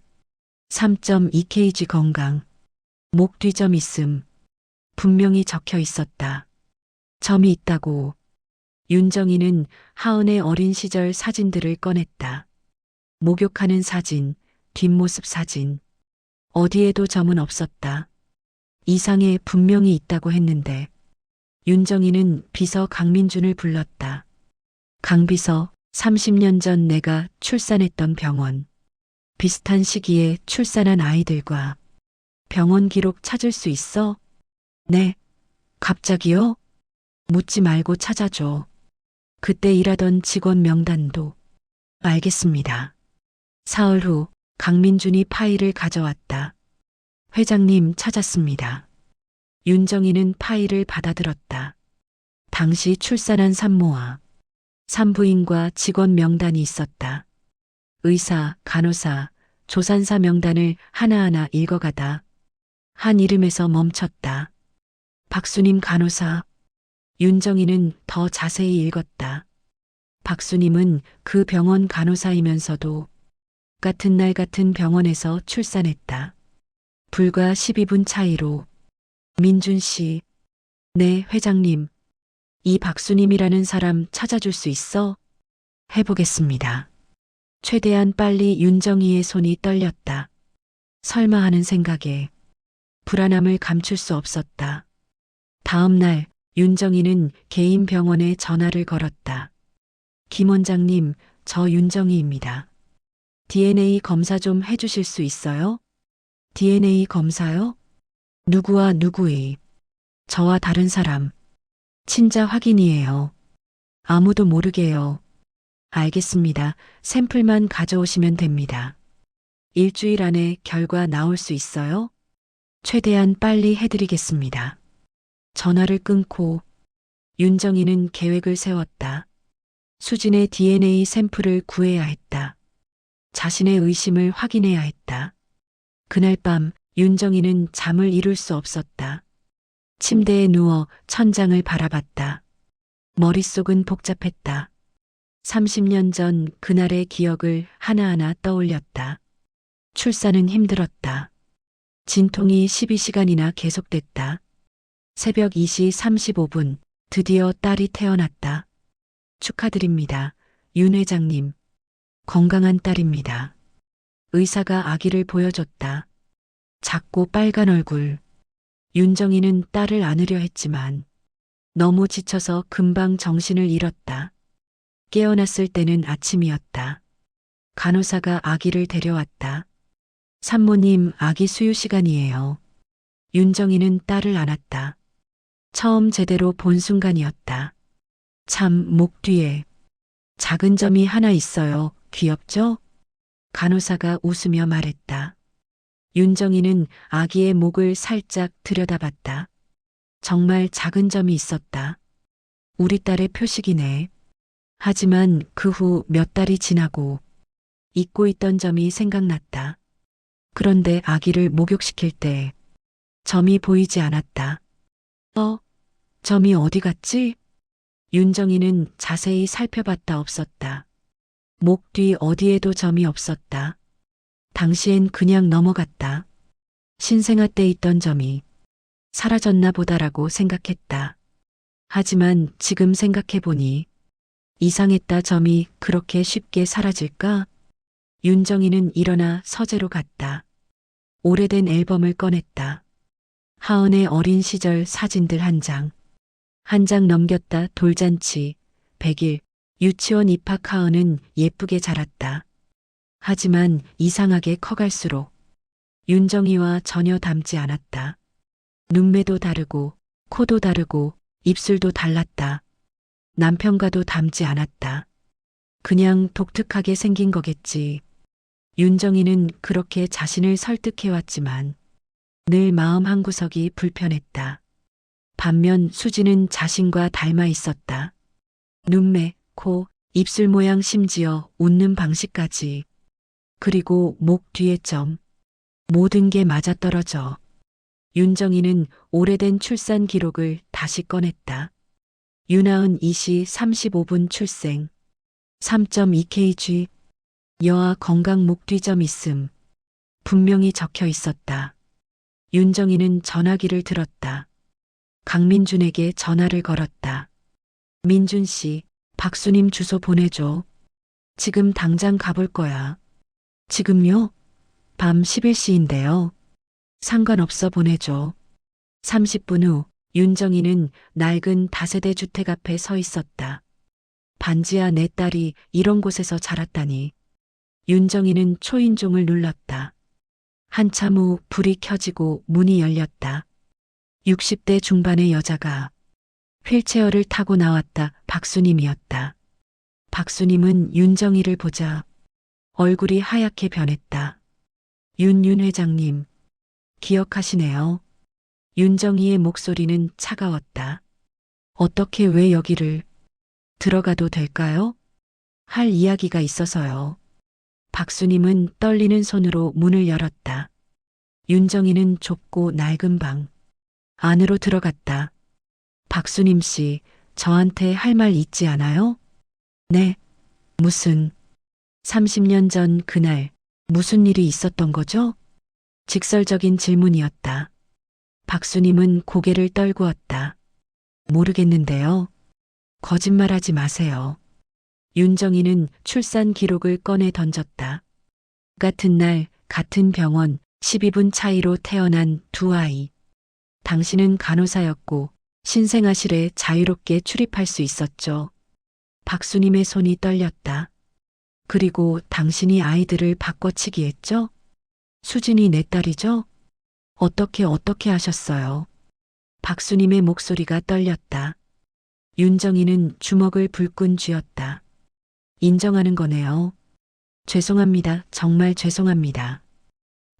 3.2kg 건강, 목 뒤점 있음. 분명히 적혀 있었다. 점이 있다고. 윤정이는 하은의 어린 시절 사진들을 꺼냈다. 목욕하는 사진, 뒷모습 사진. 어디에도 점은 없었다. 이상에 분명히 있다고 했는데 윤정이는 비서 강민준을 불렀다. 강비서, 30년 전 내가 출산했던 병원. 비슷한 시기에 출산한 아이들과 병원 기록 찾을 수 있어? 네. 갑자기요? 묻지 말고 찾아줘. 그때 일하던 직원 명단도. 알겠습니다. 사흘 후 강민준이 파일을 가져왔다. 회장님 찾았습니다. 윤정이는 파일을 받아들었다. 당시 출산한 산모와 산부인과 직원 명단이 있었다. 의사, 간호사, 조산사 명단을 하나하나 읽어가다 한 이름에서 멈췄다. 박수님 간호사. 윤정이는 더 자세히 읽었다. 박수님은 그 병원 간호사이면서도 같은 날 같은 병원에서 출산했다. 불과 12분 차이로. 민준 씨. 네, 회장님. 이 박수님이라는 사람 찾아줄 수 있어? 해보겠습니다. 최대한 빨리 윤정이의 손이 떨렸다. 설마 하는 생각에 불안함을 감출 수 없었다. 다음 날 윤정이는 개인 병원에 전화를 걸었다. 김 원장님, 저 윤정이입니다. DNA 검사 좀 해주실 수 있어요? DNA 검사요? 누구와 누구의? 저와 다른 사람. 친자 확인이에요. 아무도 모르게요. 알겠습니다. 샘플만 가져오시면 됩니다. 일주일 안에 결과 나올 수 있어요? 최대한 빨리 해드리겠습니다. 전화를 끊고 윤정이는 계획을 세웠다. 수진의 DNA 샘플을 구해야 했다. 자신의 의심을 확인해야 했다. 그날 밤 윤정이는 잠을 이룰 수 없었다. 침대에 누워 천장을 바라봤다. 머릿속은 복잡했다. 30년 전 그날의 기억을 하나하나 떠올렸다. 출산은 힘들었다. 진통이 12시간이나 계속됐다. 새벽 2시 35분 드디어 딸이 태어났다. 축하드립니다. 윤 회장님. 건강한 딸입니다. 의사가 아기를 보여줬다. 작고 빨간 얼굴. 윤정이는 딸을 안으려 했지만 너무 지쳐서 금방 정신을 잃었다. 깨어났을 때는 아침이었다. 간호사가 아기를 데려왔다. 산모님, 아기 수유 시간이에요. 윤정이는 딸을 안았다. 처음 제대로 본 순간이었다. 참, 목 뒤에 작은 점이 하나 있어요. 귀엽죠? 간호사가 웃으며 말했다. 윤정이는 아기의 목을 살짝 들여다봤다. 정말 작은 점이 있었다. 우리 딸의 표식이네. 하지만 그 후 몇 달이 지나고 잊고 있던 점이 생각났다. 그런데 아기를 목욕시킬 때 점이 보이지 않았다. 점이 어디 갔지? 윤정이는 자세히 살펴봤다. 없었다. 목 뒤 어디에도 점이 없었다. 당시엔 그냥 넘어갔다. 신생아 때 있던 점이 사라졌나 보다라고 생각했다. 하지만 지금 생각해보니 이상했다. 점이 그렇게 쉽게 사라질까? 윤정이는 일어나 서재로 갔다. 오래된 앨범을 꺼냈다. 하은의 어린 시절 사진들 한 장. 한 장 넘겼다. 돌잔치, 100일, 유치원 입학. 하은은 예쁘게 자랐다. 하지만 이상하게 커갈수록 윤정이와 전혀 닮지 않았다. 눈매도 다르고, 코도 다르고, 입술도 달랐다. 남편과도 닮지 않았다. 그냥 독특하게 생긴 거겠지. 윤정이는 그렇게 자신을 설득해왔지만 늘 마음 한구석이 불편했다. 반면 수지는 자신과 닮아 있었다. 눈매, 코, 입술 모양 심지어 웃는 방식까지. 그리고 목 뒤에 점. 모든 게 맞아떨어져. 윤정이는 오래된 출산 기록을 다시 꺼냈다. 윤하은 이시 35분 출생. 3.2kg. 여아 건강 목 뒤점 있음. 분명히 적혀 있었다. 윤정이는 전화기를 들었다. 강민준에게 전화를 걸었다. 민준 씨, 박수님 주소 보내줘. 지금 당장 가볼 거야. 지금요? 밤 11시인데요. 상관없어 보내줘. 30분 후 윤정이는 낡은 다세대 주택 앞에 서 있었다. 반지야 내 딸이 이런 곳에서 자랐다니. 윤정이는 초인종을 눌렀다. 한참 후 불이 켜지고 문이 열렸다. 60대 중반의 여자가 휠체어를 타고 나왔다. 박수님이었다. 박수님은 윤정이를 보자 얼굴이 하얗게 변했다. 윤 회장님, 기억하시네요. 윤정이의 목소리는 차가웠다. 어떻게 왜 여기를 들어가도 될까요? 할 이야기가 있어서요. 박수님은 떨리는 손으로 문을 열었다. 윤정이는 좁고 낡은 방 안으로 들어갔다. 박수님 씨, 저한테 할 말 있지 않아요? 네. 무슨 30년 전 그날 무슨 일이 있었던 거죠? 직설적인 질문이었다. 박수님은 고개를 떨구었다. 모르겠는데요. 거짓말하지 마세요. 윤정이는 출산 기록을 꺼내 던졌다. 같은 날, 같은 병원, 12분 차이로 태어난 두 아이. 당신은 간호사였고 신생아실에 자유롭게 출입할 수 있었죠. 박수님의 손이 떨렸다. 그리고 당신이 아이들을 바꿔치기 했죠? 수진이 내 딸이죠? 어떻게 하셨어요? 박수님의 목소리가 떨렸다. 윤정이는 주먹을 불끈 쥐었다. 인정하는 거네요. 죄송합니다. 정말 죄송합니다.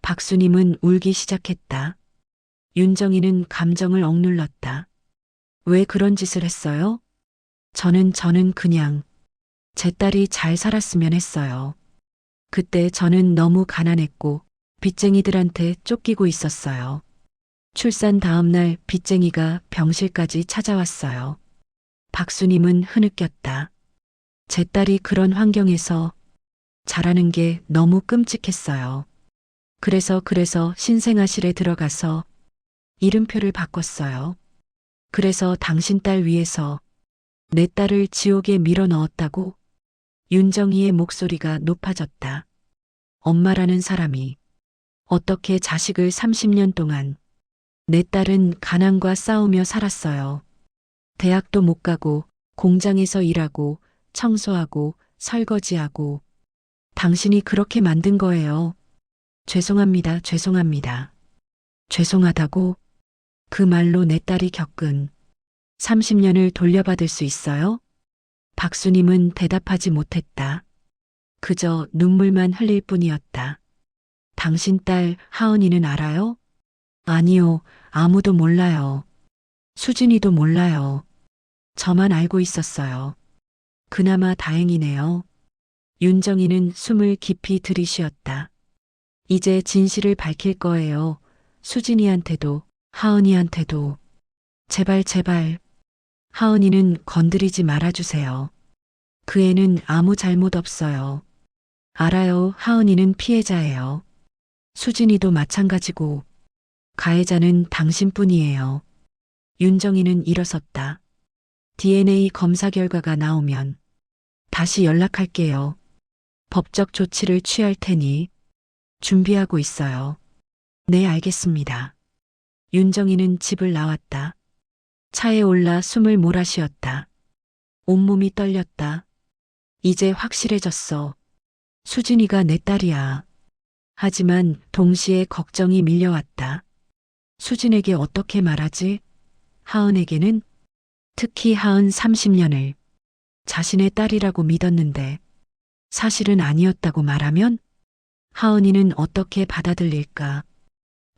박수님은 울기 시작했다. 윤정이는 감정을 억눌렀다. 왜 그런 짓을 했어요? 저는 그냥 제 딸이 잘 살았으면 했어요. 그때 저는 너무 가난했고 빚쟁이들한테 쫓기고 있었어요. 출산 다음 날 빚쟁이가 병실까지 찾아왔어요. 박수님은 흐느꼈다. 제 딸이 그런 환경에서 자라는 게 너무 끔찍했어요. 그래서 신생아실에 들어가서 이름표를 바꿨어요. 그래서 당신 딸 위해서 내 딸을 지옥에 밀어 넣었다고? 윤정이의 목소리가 높아졌다. 엄마라는 사람이 어떻게 자식을 30년 동안 내 딸은 가난과 싸우며 살았어요. 대학도 못 가고 공장에서 일하고 청소하고 설거지하고 당신이 그렇게 만든 거예요. 죄송합니다. 죄송하다고? 그 말로 내 딸이 겪은 30년을 돌려받을 수 있어요? 박수님은 대답하지 못했다. 그저 눈물만 흘릴 뿐이었다. 당신 딸 하은이는 알아요? 아니요, 아무도 몰라요. 수진이도 몰라요. 저만 알고 있었어요. 그나마 다행이네요. 윤정이는 숨을 깊이 들이쉬었다. 이제 진실을 밝힐 거예요. 수진이한테도, 하은이한테도. 제발. 하은이는 건드리지 말아주세요. 그 애는 아무 잘못 없어요. 알아요. 하은이는 피해자예요. 수진이도 마찬가지고. 가해자는 당신뿐이에요. 윤정이는 일어섰다. DNA 검사 결과가 나오면 다시 연락할게요. 법적 조치를 취할 테니 준비하고 있어요. 네, 알겠습니다. 윤정이는 집을 나왔다. 차에 올라 숨을 몰아쉬었다. 온몸이 떨렸다. 이제 확실해졌어. 수진이가 내 딸이야. 하지만 동시에 걱정이 밀려왔다. 수진에게 어떻게 말하지? 하은에게는? 특히 하은 30년을 자신의 딸이라고 믿었는데 사실은 아니었다고 말하면? 하은이는 어떻게 받아들일까?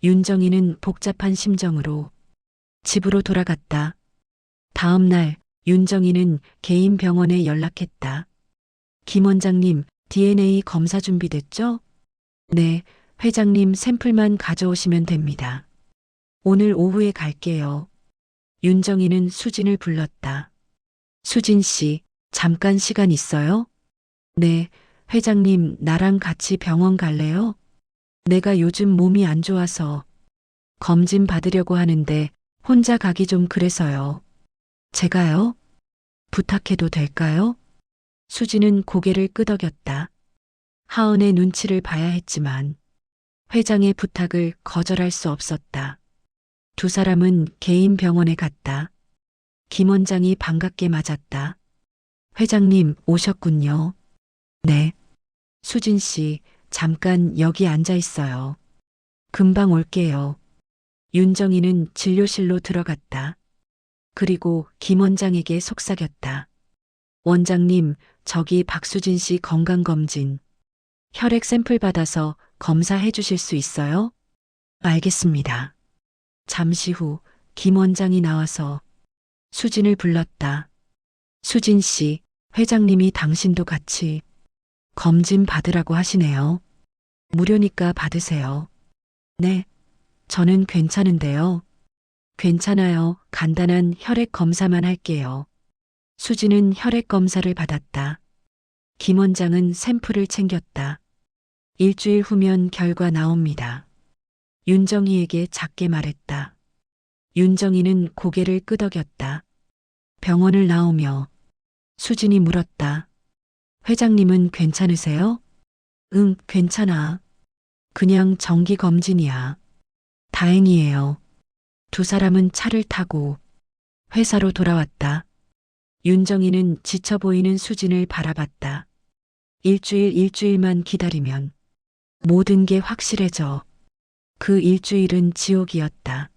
윤정이는 복잡한 심정으로 집으로 돌아갔다. 다음 날 윤정이는 개인 병원에 연락했다. 김 원장님, DNA 검사 준비됐죠? 네, 회장님 샘플만 가져오시면 됩니다. 오늘 오후에 갈게요. 윤정이는 수진을 불렀다. 수진 씨, 잠깐 시간 있어요? 네, 회장님 나랑 같이 병원 갈래요? 내가 요즘 몸이 안 좋아서 검진 받으려고 하는데 혼자 가기 좀 그래서요. 제가요? 부탁해도 될까요? 수진은 고개를 끄덕였다. 하은의 눈치를 봐야 했지만 회장의 부탁을 거절할 수 없었다. 두 사람은 개인 병원에 갔다. 김 원장이 반갑게 맞았다. 회장님 오셨군요. 네. 수진 씨, 잠깐 여기 앉아 있어요. 금방 올게요. 윤정이는 진료실로 들어갔다. 그리고 김 원장에게 속삭였다. 원장님, 저기 박수진 씨 건강검진. 혈액 샘플 받아서 검사해 주실 수 있어요? 알겠습니다. 잠시 후 김 원장이 나와서 수진을 불렀다. 수진 씨, 회장님이 당신도 같이 검진 받으라고 하시네요. 무료니까 받으세요. 네, 저는 괜찮은데요. 괜찮아요. 간단한 혈액 검사만 할게요. 수진은 혈액 검사를 받았다. 김 원장은 샘플을 챙겼다. 일주일 후면 결과 나옵니다. 윤정이에게 작게 말했다. 윤정이는 고개를 끄덕였다. 병원을 나오며 수진이 물었다. 회장님은 괜찮으세요? 응, 괜찮아. 그냥 정기 검진이야. 다행이에요. 두 사람은 차를 타고 회사로 돌아왔다. 윤정이는 지쳐 보이는 수진을 바라봤다. 일주일만 기다리면 모든 게 확실해져. 그 일주일은 지옥이었다.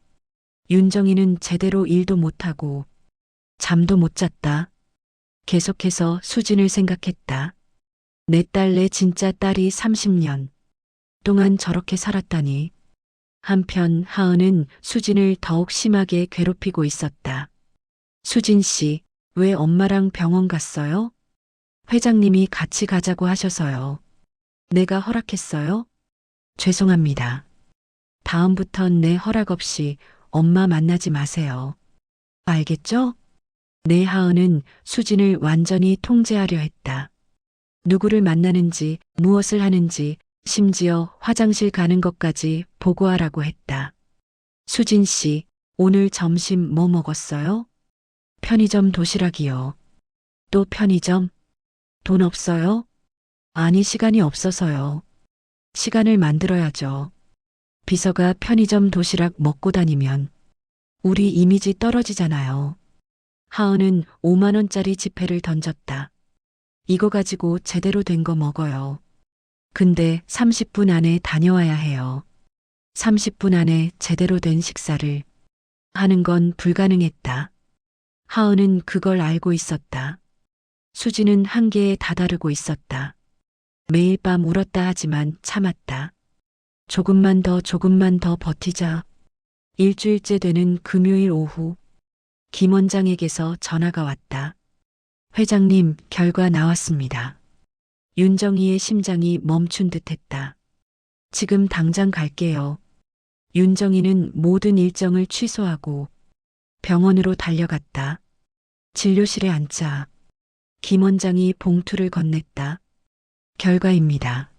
윤정이는 제대로 일도 못하고 잠도 못 잤다. 계속해서 수진을 생각했다. 내 딸, 내 진짜 딸이 30년 동안 저렇게 살았다니. 한편 하은은 수진을 더욱 심하게 괴롭히고 있었다. 수진 씨, 왜 엄마랑 병원 갔어요? 회장님이 같이 가자고 하셔서요. 내가 허락했어요? 죄송합니다. 다음부턴 내 허락 없이 엄마 만나지 마세요. 알겠죠? 내 하은은 수진을 완전히 통제하려 했다. 누구를 만나는지, 무엇을 하는지, 심지어 화장실 가는 것까지 보고하라고 했다. 수진 씨, 오늘 점심 뭐 먹었어요? 편의점 도시락이요. 또 편의점? 돈 없어요? 아니, 시간이 없어서요. 시간을 만들어야죠. 비서가 편의점 도시락 먹고 다니면 우리 이미지 떨어지잖아요. 하은은 5만 원짜리 지폐를 던졌다. 이거 가지고 제대로 된 거 먹어요. 근데 30분 안에 다녀와야 해요. 30분 안에 제대로 된 식사를 하는 건 불가능했다. 하은은 그걸 알고 있었다. 수지는 한계에 다다르고 있었다. 매일 밤 울었다 하지만 참았다. 조금만 더 버티자. 일주일째 되는 금요일 오후, 김 원장에게서 전화가 왔다. 회장님, 결과 나왔습니다. 윤정이의 심장이 멈춘 듯 했다. 지금 당장 갈게요. 윤정이는 모든 일정을 취소하고 병원으로 달려갔다. 진료실에 앉자 김 원장이 봉투를 건넸다. 결과입니다.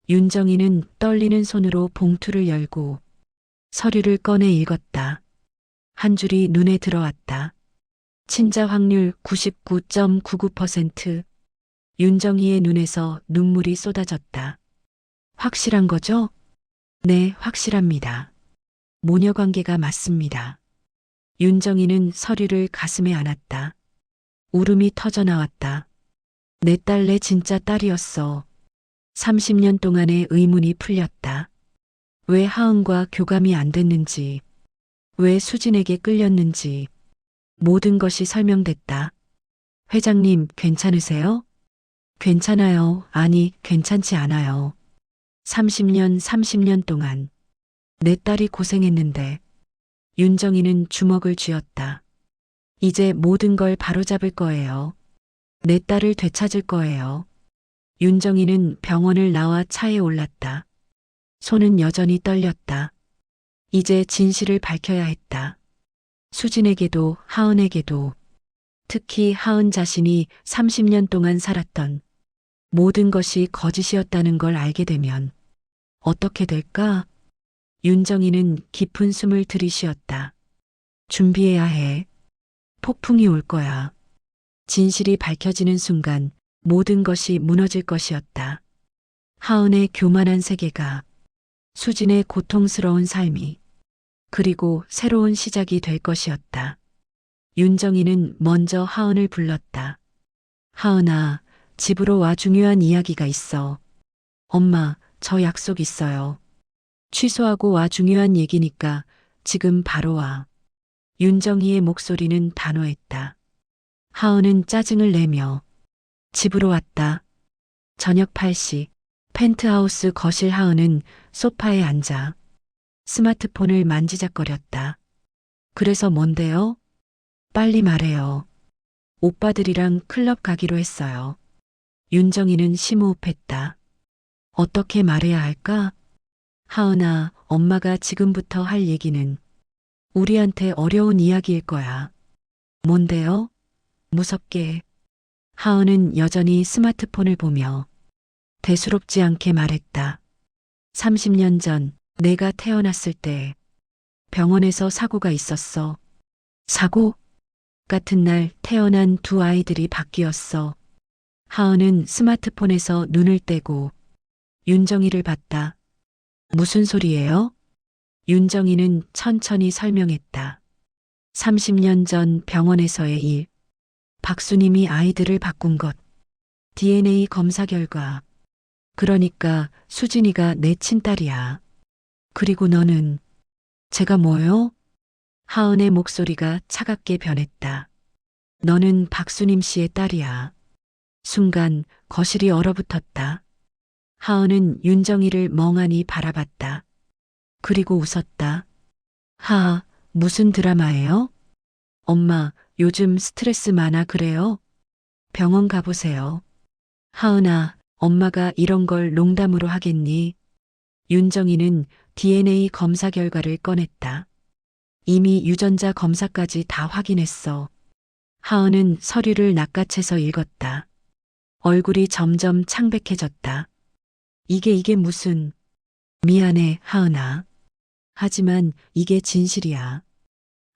윤정이는 떨리는 손으로 봉투를 열고 서류를 꺼내 읽었다. 한 줄이 눈에 들어왔다. 친자 확률 99.99%. 윤정이의 눈에서 눈물이 쏟아졌다. 확실한 거죠? 네, 확실합니다. 모녀 관계가 맞습니다. 윤정이는 서류를 가슴에 안았다. 울음이 터져 나왔다. 내 딸, 내 진짜 딸이었어. 30년 동안의 의문이 풀렸다. 왜 하은과 교감이 안 됐는지, 왜 수진에게 끌렸는지, 모든 것이 설명됐다. 회장님, 괜찮으세요? 괜찮아요. 아니, 괜찮지 않아요. 30년 동안 내 딸이 고생했는데 윤정이는 주먹을 쥐었다. 이제 모든 걸 바로잡을 거예요. 내 딸을 되찾을 거예요. 윤정이는 병원을 나와 차에 올랐다. 손은 여전히 떨렸다. 이제 진실을 밝혀야 했다. 수진에게도 하은에게도, 특히 하은 자신이 30년 동안 살았던 모든 것이 거짓이었다는 걸 알게 되면 어떻게 될까? 윤정이는 깊은 숨을 들이쉬었다. 준비해야 해. 폭풍이 올 거야. 진실이 밝혀지는 순간 모든 것이 무너질 것이었다. 하은의 교만한 세계가, 수진의 고통스러운 삶이, 그리고 새로운 시작이 될 것이었다. 윤정이는 먼저 하은을 불렀다. 하은아, 집으로 와. 중요한 이야기가 있어. 엄마, 저 약속 있어요. 취소하고 와. 중요한 얘기니까 지금 바로 와. 윤정희의 목소리는 단호했다. 하은은 짜증을 내며 집으로 왔다. 저녁 8시, 펜트하우스 거실. 하은은 소파에 앉아 스마트폰을 만지작거렸다. 그래서 뭔데요? 빨리 말해요. 오빠들이랑 클럽 가기로 했어요. 윤정이는 심호흡했다. 어떻게 말해야 할까? 하은아, 엄마가 지금부터 할 얘기는 우리한테 어려운 이야기일 거야. 뭔데요? 무섭게. 하은은 여전히 스마트폰을 보며 대수롭지 않게 말했다. 30년 전 내가 태어났을 때 병원에서 사고가 있었어. 사고? 같은 날 태어난 두 아이들이 바뀌었어. 하은은 스마트폰에서 눈을 떼고 윤정이를 봤다. 무슨 소리예요? 윤정이는 천천히 설명했다. 30년 전 병원에서의 일. 박수님이 아이들을 바꾼 것. DNA 검사 결과. 그러니까 수진이가 내 친딸이야. 그리고 너는. 제가 뭐요? 하은의 목소리가 차갑게 변했다. 너는 박수님 씨의 딸이야. 순간 거실이 얼어붙었다. 하은은 윤정이를 멍하니 바라봤다. 그리고 웃었다. 무슨 드라마예요? 엄마, 요즘 스트레스 많아 그래요? 병원 가보세요. 하은아, 엄마가 이런 걸 농담으로 하겠니? 윤정이는 DNA 검사 결과를 꺼냈다. 이미 유전자 검사까지 다 확인했어. 하은은 서류를 낚아채서 읽었다. 얼굴이 점점 창백해졌다. 이게 무슨. 미안해, 하은아. 하지만 이게 진실이야.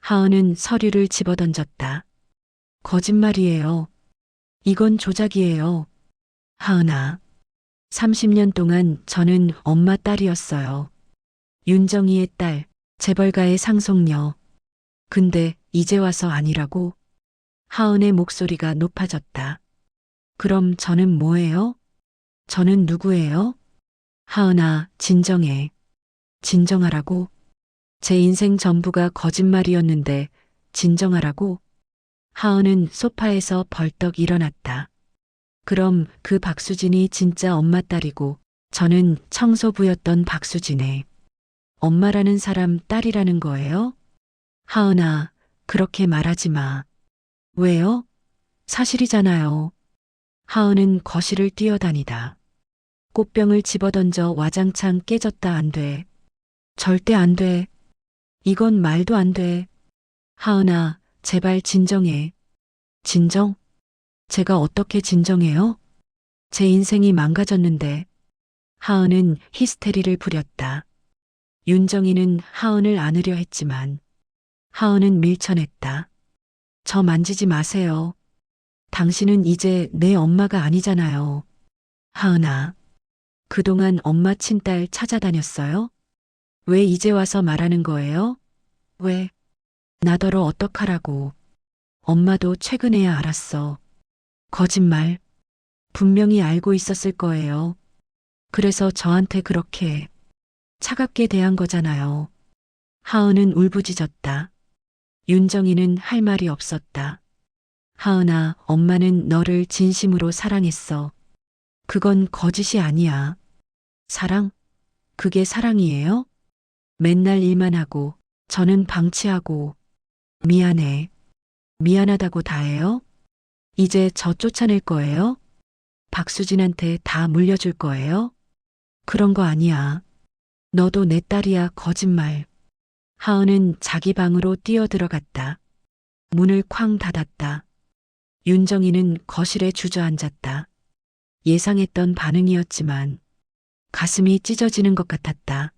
하은은 서류를 집어던졌다. 거짓말이에요. 이건 조작이에요. 하은아. 30년 동안 저는 엄마 딸이었어요. 윤정이의 딸, 재벌가의 상속녀. 근데 이제 와서 아니라고? 하은의 목소리가 높아졌다. 그럼 저는 뭐예요? 저는 누구예요? 하은아, 진정해. 진정하라고? 제 인생 전부가 거짓말이었는데 진정하라고? 하은은 소파에서 벌떡 일어났다. 그럼 그 박수진이 진짜 엄마 딸이고 저는 청소부였던 박수진의 엄마라는 사람 딸이라는 거예요? 하은아, 그렇게 말하지 마. 왜요? 사실이잖아요. 하은은 거실을 뛰어다니다. 꽃병을 집어던져 와장창 깨졌다. 안 돼. 절대 안 돼. 이건 말도 안 돼. 하은아, 제발 진정해. 진정? 제가 어떻게 진정해요? 제 인생이 망가졌는데. 하은은 히스테리를 부렸다. 윤정이는 하은을 안으려 했지만 하은은 밀쳐냈다. 저 만지지 마세요. 당신은 이제 내 엄마가 아니잖아요. 하은아, 그동안 엄마 친딸 찾아다녔어요? 왜 이제 와서 말하는 거예요? 왜? 나더러 어떡하라고. 엄마도 최근에야 알았어. 거짓말. 분명히 알고 있었을 거예요. 그래서 저한테 그렇게 차갑게 대한 거잖아요. 하은은 울부짖었다. 윤정이는 할 말이 없었다. 하은아, 엄마는 너를 진심으로 사랑했어. 그건 거짓이 아니야. 사랑? 그게 사랑이에요? 맨날 일만 하고 저는 방치하고 미안해. 미안하다고 다 해요? 이제 저 쫓아낼 거예요? 박수진한테 다 물려줄 거예요? 그런 거 아니야. 너도 내 딸이야. 거짓말. 하은은 자기 방으로 뛰어들어갔다. 문을 쾅 닫았다. 윤정이는 거실에 주저앉았다. 예상했던 반응이었지만 가슴이 찢어지는 것 같았다.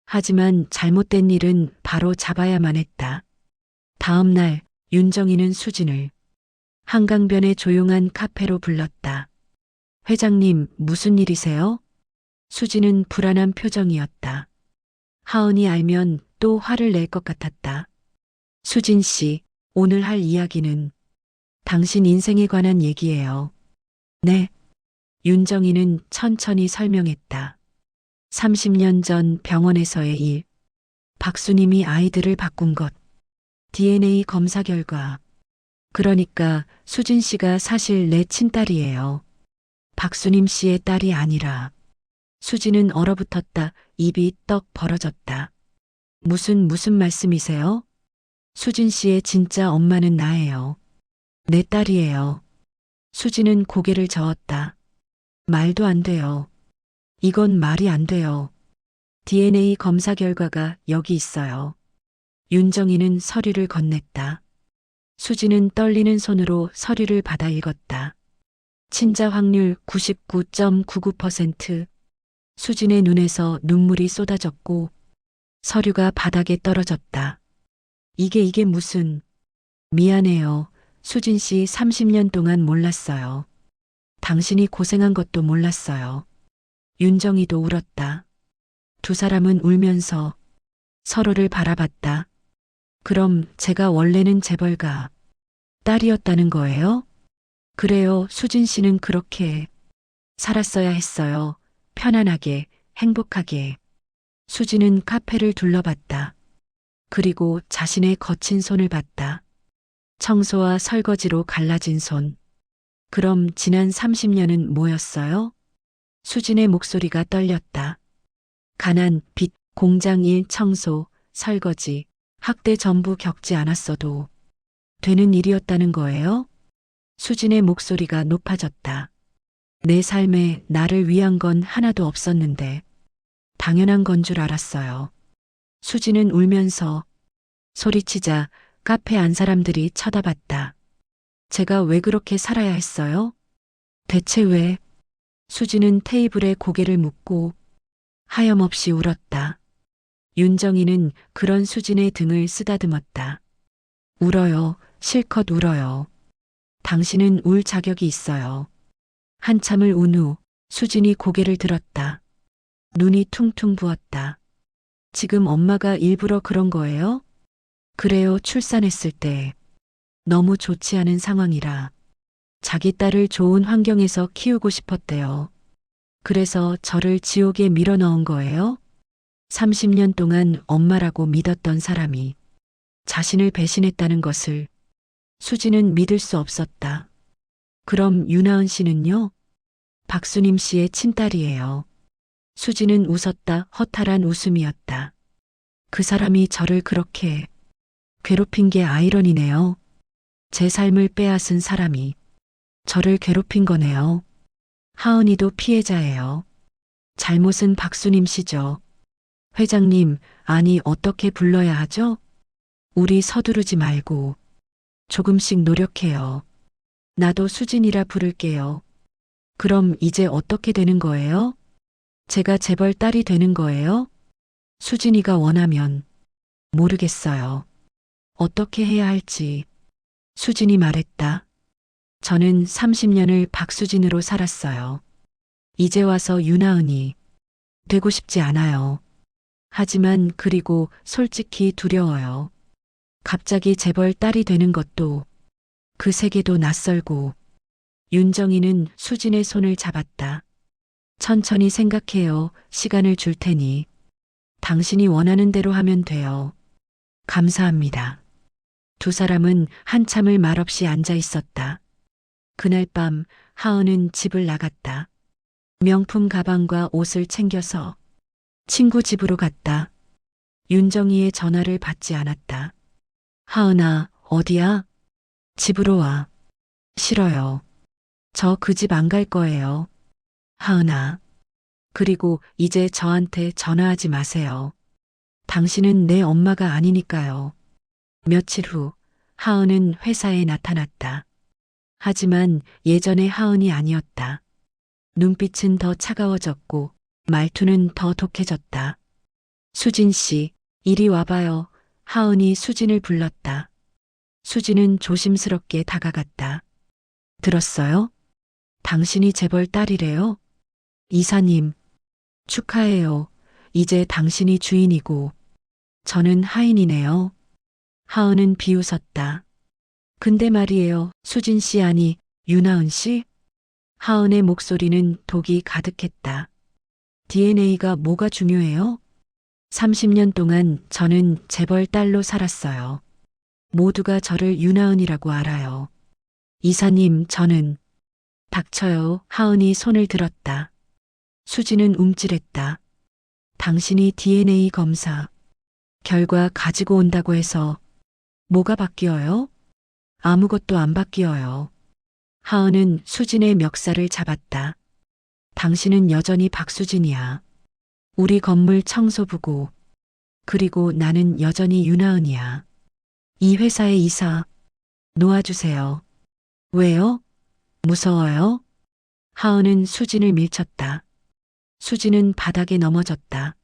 하지만 잘못된 일은 바로 잡아야만 했다. 다음 날 윤정이는 수진을 한강변의 조용한 카페로 불렀다. 회장님, 무슨 일이세요? 수진은 불안한 표정이었다. 하은이 알면 또 화를 낼 것 같았다. 수진 씨, 오늘 할 이야기는 당신 인생에 관한 얘기예요. 네. 윤정이는 천천히 설명했다. 30년 전 병원에서의 일. 박수님이 아이들을 바꾼 것. DNA 검사 결과. 그러니까 수진 씨가 사실 내 친딸이에요. 박수님 씨의 딸이 아니라. 수진은 얼어붙었다. 입이 떡 벌어졌다. 무슨 말씀이세요? 수진 씨의 진짜 엄마는 나예요. 내 딸이에요. 수진은 고개를 저었다. 말도 안 돼요. 이건 말이 안 돼요. DNA 검사 결과가 여기 있어요. 윤정이는 서류를 건넸다. 수진은 떨리는 손으로 서류를 받아 읽었다. 친자 확률 99.99%. 수진의 눈에서 눈물이 쏟아졌고 서류가 바닥에 떨어졌다. 이게 무슨... 미안해요. 수진 씨 30년 동안 몰랐어요. 당신이 고생한 것도 몰랐어요. 윤정이도 울었다. 두 사람은 울면서 서로를 바라봤다. 그럼 제가 원래는 재벌가 딸이었다는 거예요? 그래요. 수진 씨는 그렇게 살았어야 했어요. 편안하게, 행복하게. 수진은 카페를 둘러봤다. 그리고 자신의 거친 손을 봤다. 청소와 설거지로 갈라진 손. 그럼 지난 30년은 뭐였어요? 수진의 목소리가 떨렸다. 가난, 빚, 공장 일, 청소, 설거지, 학대 전부 겪지 않았어도 되는 일이었다는 거예요? 수진의 목소리가 높아졌다. 내 삶에 나를 위한 건 하나도 없었는데 당연한 건 줄 알았어요. 수진은 울면서 소리치자 카페 안 사람들이 쳐다봤다. 제가 왜 그렇게 살아야 했어요? 대체 왜? 수진은 테이블에 고개를 묻고 하염없이 울었다. 윤정이는 그런 수진의 등을 쓰다듬었다. 울어요. 실컷 울어요. 당신은 울 자격이 있어요. 한참을 운 후 수진이 고개를 들었다. 눈이 퉁퉁 부었다. 지금 엄마가 일부러 그런 거예요? 그래요. 출산했을 때 너무 좋지 않은 상황이라 자기 딸을 좋은 환경에서 키우고 싶었대요. 그래서 저를 지옥에 밀어넣은 거예요? 30년 동안 엄마라고 믿었던 사람이 자신을 배신했다는 것을 수지는 믿을 수 없었다. 그럼 유나은 씨는요? 박수님 씨의 친딸이에요. 수지는 웃었다. 허탈한 웃음이었다. 그 사람이 저를 그렇게 괴롭힌 게 아이러니네요. 제 삶을 빼앗은 사람이 저를 괴롭힌 거네요. 하은이도 피해자예요. 잘못은 박수님 씨죠. 회장님, 아니 어떻게 불러야 하죠? 우리 서두르지 말고 조금씩 노력해요. 나도 수진이라 부를게요. 그럼 이제 어떻게 되는 거예요? 제가 재벌 딸이 되는 거예요? 수진이가 원하면 모르겠어요. 어떻게 해야 할지. 수진이 말했다. 저는 30년을 박수진으로 살았어요. 이제 와서 유나은이 되고 싶지 않아요. 하지만 그리고 솔직히 두려워요. 갑자기 재벌 딸이 되는 것도 그 세계도 낯설고. 윤정이는 수진의 손을 잡았다. 천천히 생각해요. 시간을 줄 테니. 당신이 원하는 대로 하면 돼요. 감사합니다. 두 사람은 한참을 말없이 앉아 있었다. 그날 밤 하은은 집을 나갔다. 명품 가방과 옷을 챙겨서 친구 집으로 갔다. 윤정이의 전화를 받지 않았다. 하은아, 어디야? 집으로 와. 싫어요. 저 그 집 안 갈 거예요. 하은아. 그리고 이제 저한테 전화하지 마세요. 당신은 내 엄마가 아니니까요. 며칠 후 하은은 회사에 나타났다. 하지만 예전의 하은이 아니었다. 눈빛은 더 차가워졌고 말투는 더 독해졌다. 수진 씨, 이리 와봐요. 하은이 수진을 불렀다. 수진은 조심스럽게 다가갔다. 들었어요? 당신이 재벌 딸이래요? 이사님, 축하해요. 이제 당신이 주인이고 저는 하인이네요. 하은은 비웃었다. 근데 말이에요. 수진 씨 아니 윤하은 씨? 하은의 목소리는 독이 가득했다. DNA가 뭐가 중요해요? 30년 동안 저는 재벌 딸로 살았어요. 모두가 저를 윤하은이라고 알아요. 이사님, 저는 닥쳐요. 하은이 손을 들었다. 수지는 움찔했다. 당신이 DNA 검사 결과 가지고 온다고 해서 뭐가 바뀌어요? 아무것도 안 바뀌어요. 하은은 수진의 멱살을 잡았다. 당신은 여전히 박수진이야. 우리 건물 청소부고 그리고 나는 여전히 윤하은이야. 이 회사의 이사 놓아주세요. 왜요? 무서워요? 하은은 수진을 밀쳤다. 수진은 바닥에 넘어졌다.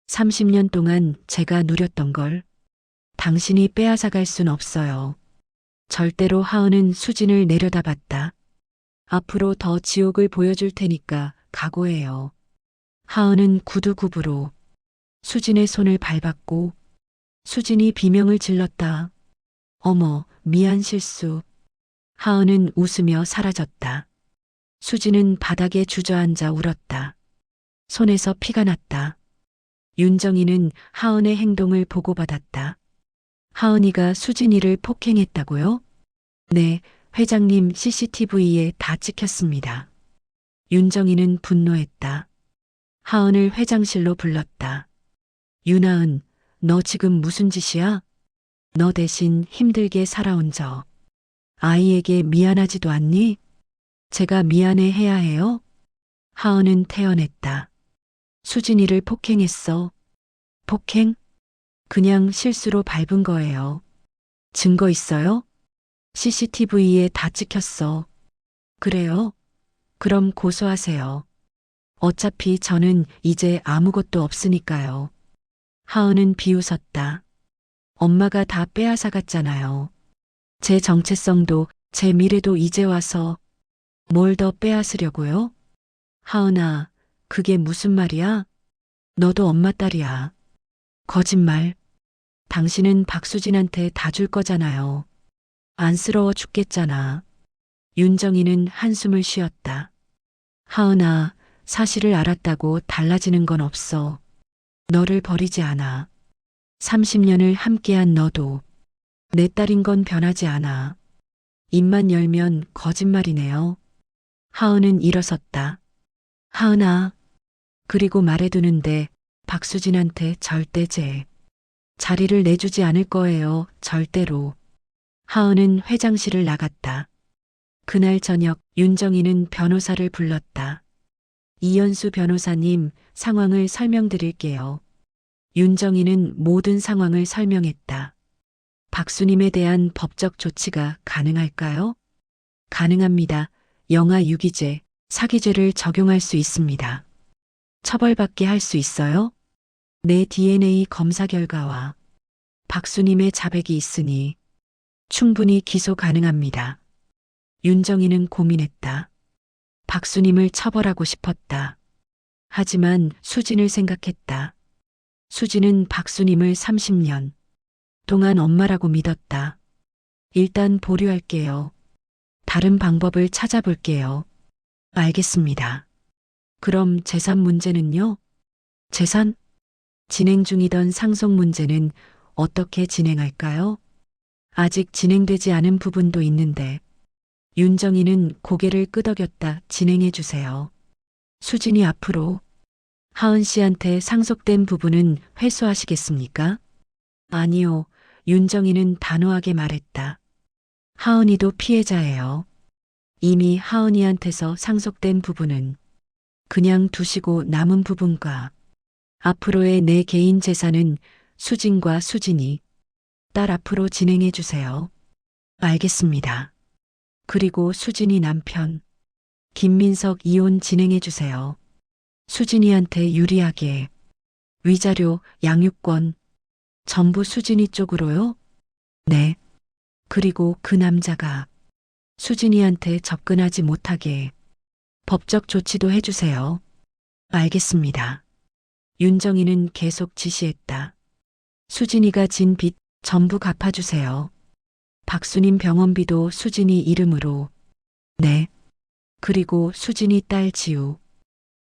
30년 동안 제가 누렸던 걸 당신이 빼앗아갈 순 없어요. 절대로. 하은은 수진을 내려다봤다. 앞으로 더 지옥을 보여줄 테니까 각오해요. 하은은 구두굽으로 수진의 손을 밟았고 수진이 비명을 질렀다. 어머, 미안 실수. 하은은 웃으며 사라졌다. 수진은 바닥에 주저앉아 울었다. 손에서 피가 났다. 윤정이는 하은의 행동을 보고받았다. 하은이가 수진이를 폭행했다고요? 네, 회장님 CCTV에 다 찍혔습니다. 윤정이는 분노했다. 하은을 회장실로 불렀다. 윤하은, 너 지금 무슨 짓이야? 너 대신 힘들게 살아온 저 아이에게 미안하지도 않니? 제가 미안해 해야 해요? 하은은 태어냈다. 수진이를 폭행했어. 폭행? 그냥 실수로 밟은 거예요. 증거 있어요? CCTV에 다 찍혔어. 그래요? 그럼 고소하세요. 어차피 저는 이제 아무것도 없으니까요. 하은은 비웃었다. 엄마가 다 빼앗아 갔잖아요. 제 정체성도 제 미래도 이제 와서 뭘 더 빼앗으려고요? 하은아, 그게 무슨 말이야? 너도 엄마 딸이야. 거짓말. 당신은 박수진한테 다 줄 거잖아요. 안쓰러워 죽겠잖아. 윤정이는 한숨을 쉬었다. 하은아, 사실을 알았다고 달라지는 건 없어. 너를 버리지 않아. 30년을 함께한 너도 내 딸인 건 변하지 않아. 입만 열면 거짓말이네요. 하은은 일어섰다. 하은아. 그리고 말해두는데 박수진한테 절대 자리를 내주지 않을 거예요. 절대로. 하은은 회장실을 나갔다. 그날 저녁 윤정이는 변호사를 불렀다. 이현수 변호사님, 상황을 설명드릴게요. 윤정이는 모든 상황을 설명했다. 박수님에 대한 법적 조치가 가능할까요? 가능합니다. 영아 유기죄, 사기죄를 적용할 수 있습니다. 처벌받게 할 수 있어요? 내 DNA 검사 결과와 박수님의 자백이 있으니 충분히 기소 가능합니다. 윤정이는 고민했다. 박수님을 처벌하고 싶었다. 하지만 수진을 생각했다. 수진은 박수님을 30년 동안 엄마라고 믿었다. 일단 보류할게요. 다른 방법을 찾아볼게요. 알겠습니다. 그럼 재산 문제는요? 재산? 진행 중이던 상속 문제는 어떻게 진행할까요? 아직 진행되지 않은 부분도 있는데 윤정이는 고개를 끄덕였다. 진행해 주세요. 수진이 앞으로 하은 씨한테 상속된 부분은 회수하시겠습니까? 아니요. 윤정이는 단호하게 말했다. 하은이도 피해자예요. 이미 하은이한테서 상속된 부분은 그냥 두시고 남은 부분과 앞으로의 내 개인 재산은 수진과 수진이 딸 앞으로 진행해 주세요. 알겠습니다. 그리고 수진이 남편 김민석 이혼 진행해 주세요. 수진이한테 유리하게 위자료, 양육권 전부 수진이 쪽으로요? 네. 그리고 그 남자가 수진이한테 접근하지 못하게 법적 조치도 해주세요. 알겠습니다. 윤정이는 계속 지시했다. 수진이가 진 빚 전부 갚아주세요. 박수님 병원비도 수진이 이름으로. 네. 그리고 수진이 딸 지우.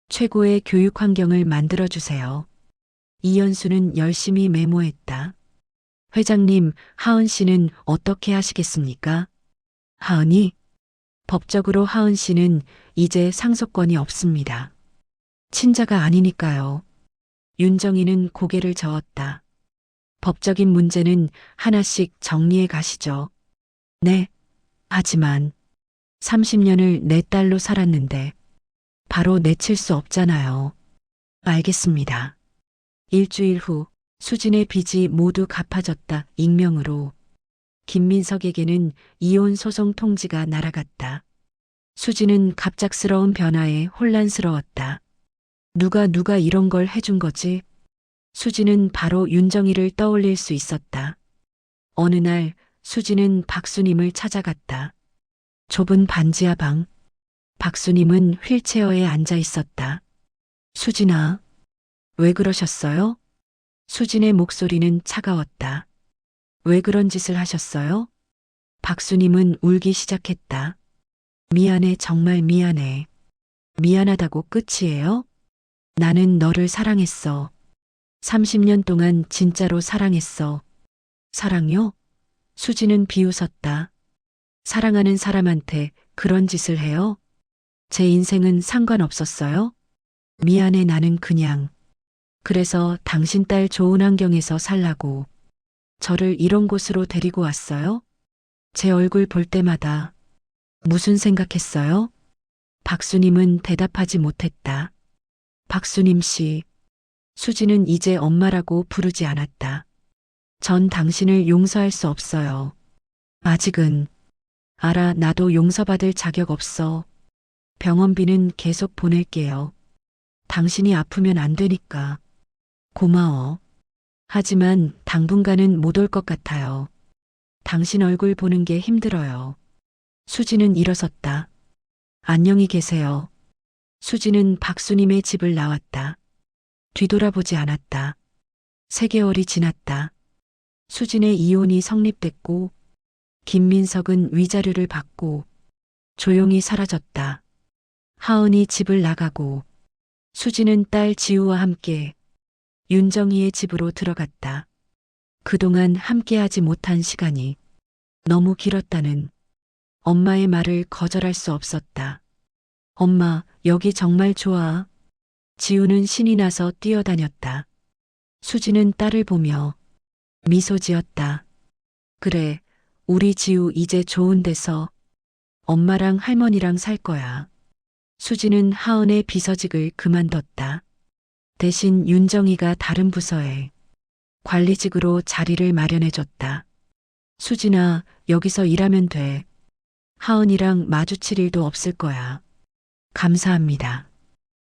최고의 교육 환경을 만들어주세요. 이연수는 열심히 메모했다. 회장님, 하은 씨는 어떻게 하시겠습니까? 하은이? 법적으로 하은 씨는 이제 상속권이 없습니다. 친자가 아니니까요. 윤정이는 고개를 저었다. 법적인 문제는 하나씩 정리해 가시죠. 네. 하지만 30년을 내 딸로 살았는데 바로 내칠 수 없잖아요. 알겠습니다. 일주일 후 수진의 빚이 모두 갚아졌다. 익명으로. 김민석에게는 이혼 소송 통지가 날아갔다. 수진은 갑작스러운 변화에 혼란스러웠다. 누가 이런 걸 해준 거지? 수진은 바로 윤정이를 떠올릴 수 있었다. 어느 날 수진은 박수님을 찾아갔다. 좁은 반지하 방. 박수님은 휠체어에 앉아 있었다. 수진아, 왜 그러셨어요? 수진의 목소리는 차가웠다. 왜 그런 짓을 하셨어요? 박수님은 울기 시작했다. 미안해, 정말 미안해. 미안하다고 끝이에요? 나는 너를 사랑했어. 30년 동안 진짜로 사랑했어. 사랑요? 수진은 비웃었다. 사랑하는 사람한테 그런 짓을 해요? 제 인생은 상관없었어요? 미안해, 나는 그냥. 그래서 당신 딸 좋은 환경에서 살라고 저를 이런 곳으로 데리고 왔어요? 제 얼굴 볼 때마다 무슨 생각했어요? 박수님은 대답하지 못했다. 박수님 씨, 수지는 이제 엄마라고 부르지 않았다. 전 당신을 용서할 수 없어요. 아직은. 알아, 나도 용서받을 자격 없어. 병원비는 계속 보낼게요. 당신이 아프면 안 되니까. 고마워. 하지만 당분간은 못 올 것 같아요. 당신 얼굴 보는 게 힘들어요. 수지는 일어섰다. 안녕히 계세요. 수지는 박수님의 집을 나왔다. 뒤돌아보지 않았다. 3개월이 지났다. 수진의 이혼이 성립됐고 김민석은 위자료를 받고 조용히 사라졌다. 하은이 집을 나가고 수진은 딸 지우와 함께 윤정이의 집으로 들어갔다. 그동안 함께하지 못한 시간이 너무 길었다는 엄마의 말을 거절할 수 없었다. 엄마, 여기 정말 좋아. 지우는 신이 나서 뛰어다녔다. 수지는 딸을 보며 미소 지었다. 그래, 우리 지우 이제 좋은 데서 엄마랑 할머니랑 살 거야. 수지는 하은의 비서직을 그만뒀다. 대신 윤정이가 다른 부서에 관리직으로 자리를 마련해줬다. 수진아, 여기서 일하면 돼. 하은이랑 마주칠 일도 없을 거야. 감사합니다.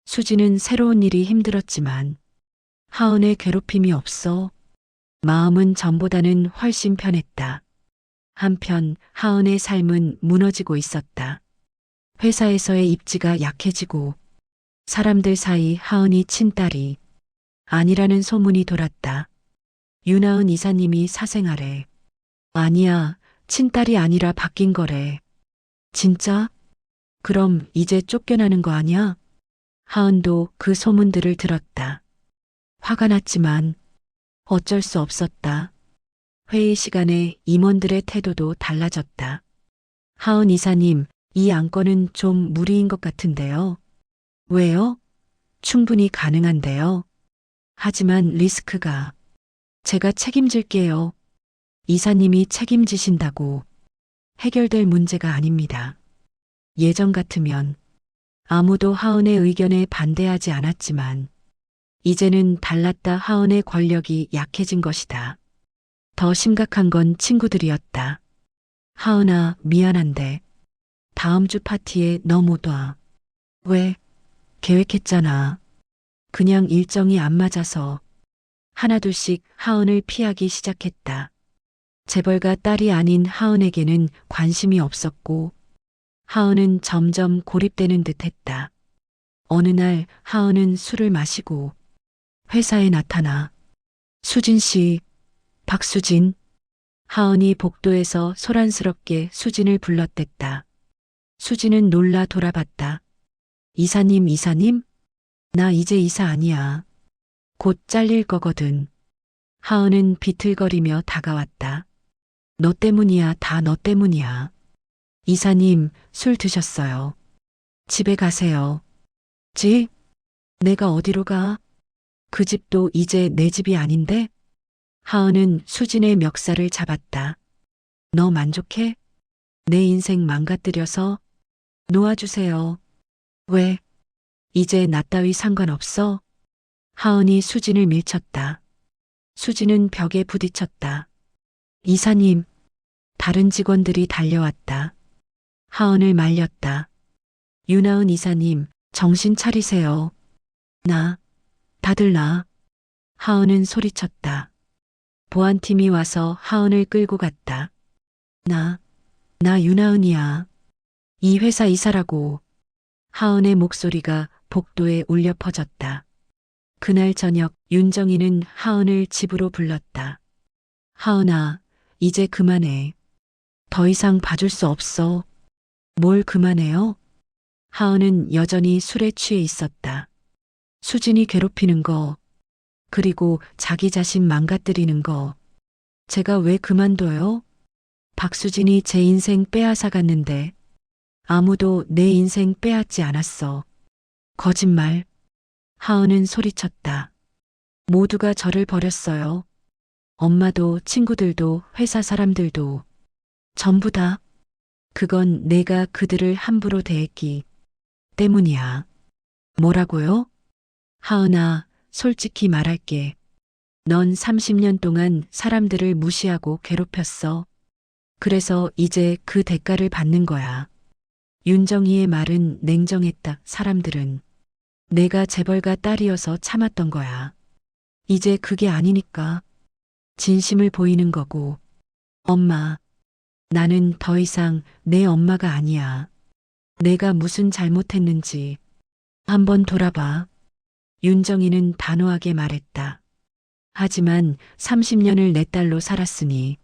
수지는 새로운 일이 힘들었지만 하은의 괴롭힘이 없어 마음은 전보다는 훨씬 편했다. 한편 하은의 삶은 무너지고 있었다. 회사에서의 입지가 약해지고 사람들 사이 하은이 친딸이 아니라는 소문이 돌았다. 윤하은 이사님이 사생아래. 아니야, 친딸이 아니라 바뀐 거래. 진짜? 그럼 이제 쫓겨나는 거 아니야? 하은도 그 소문들을 들었다. 화가 났지만 어쩔 수 없었다. 회의 시간에 임원들의 태도도 달라졌다. 하은 이사님, 이 안건은 좀 무리인 것 같은데요. 왜요? 충분히 가능한데요. 하지만 리스크가. 제가 책임질게요. 이사님이 책임지신다고 해결될 문제가 아닙니다. 예전 같으면 아무도 하은의 의견에 반대하지 않았지만 이제는 달랐다. 하은의 권력이 약해진 것이다. 더 심각한 건 친구들이었다. 하은아, 미안한데 다음 주 파티에 너 못 와. 왜? 계획했잖아. 그냥 일정이 안 맞아서. 하나둘씩 하은을 피하기 시작했다. 재벌가 딸이 아닌 하은에게는 관심이 없었고 하은은 점점 고립되는 듯했다. 어느 날 하은은 술을 마시고 회사에 나타나. 수진 씨, 박수진. 하은이 복도에서 소란스럽게 수진을 불렀댔다. 수진은 놀라 돌아봤다. 이사님, 이사님? 나 이제 이사 아니야. 곧 잘릴 거거든. 하은은 비틀거리며 다가왔다. 너 때문이야, 다 너 때문이야. 이사님, 술 드셨어요. 집에 가세요. 집? 내가 어디로 가? 그 집도 이제 내 집이 아닌데? 하은은 수진의 멱살을 잡았다. 너 만족해? 내 인생 망가뜨려서? 놓아주세요. 왜? 이제 나 따위 상관없어? 하은이 수진을 밀쳤다. 수진은 벽에 부딪혔다. 이사님, 다른 직원들이 달려왔다. 하은을 말렸다. 유나은 이사님, 정신 차리세요. 다들 나. 하은은 소리쳤다. 보안팀이 와서 하은을 끌고 갔다. 나 유나은이야. 이 회사 이사라고. 하은의 목소리가 복도에 울려 퍼졌다. 그날 저녁 윤정이는 하은을 집으로 불렀다. 하은아, 이제 그만해. 더 이상 봐줄 수 없어. 뭘 그만해요? 하은은 여전히 술에 취해 있었다. 수진이 괴롭히는 거, 그리고 자기 자신 망가뜨리는 거. 제가 왜 그만둬요? 박수진이 제 인생 빼앗아 갔는데 아무도 내 인생 빼앗지 않았어. 거짓말. 하은은 소리쳤다. 모두가 저를 버렸어요. 엄마도 친구들도 회사 사람들도 전부 다. 그건 내가 그들을 함부로 대했기 때문이야. 뭐라고요? 하은아, 솔직히 말할게. 넌 30년 동안 사람들을 무시하고 괴롭혔어. 그래서 이제 그 대가를 받는 거야. 윤정희의 말은 냉정했다. 사람들은 내가 재벌가 딸이어서 참았던 거야. 이제 그게 아니니까 진심을 보이는 거고. 엄마, 나는 더 이상 내 엄마가 아니야. 내가 무슨 잘못했는지 한번 돌아봐. 윤정희는 단호하게 말했다. 하지만 30년을 내 딸로 살았으니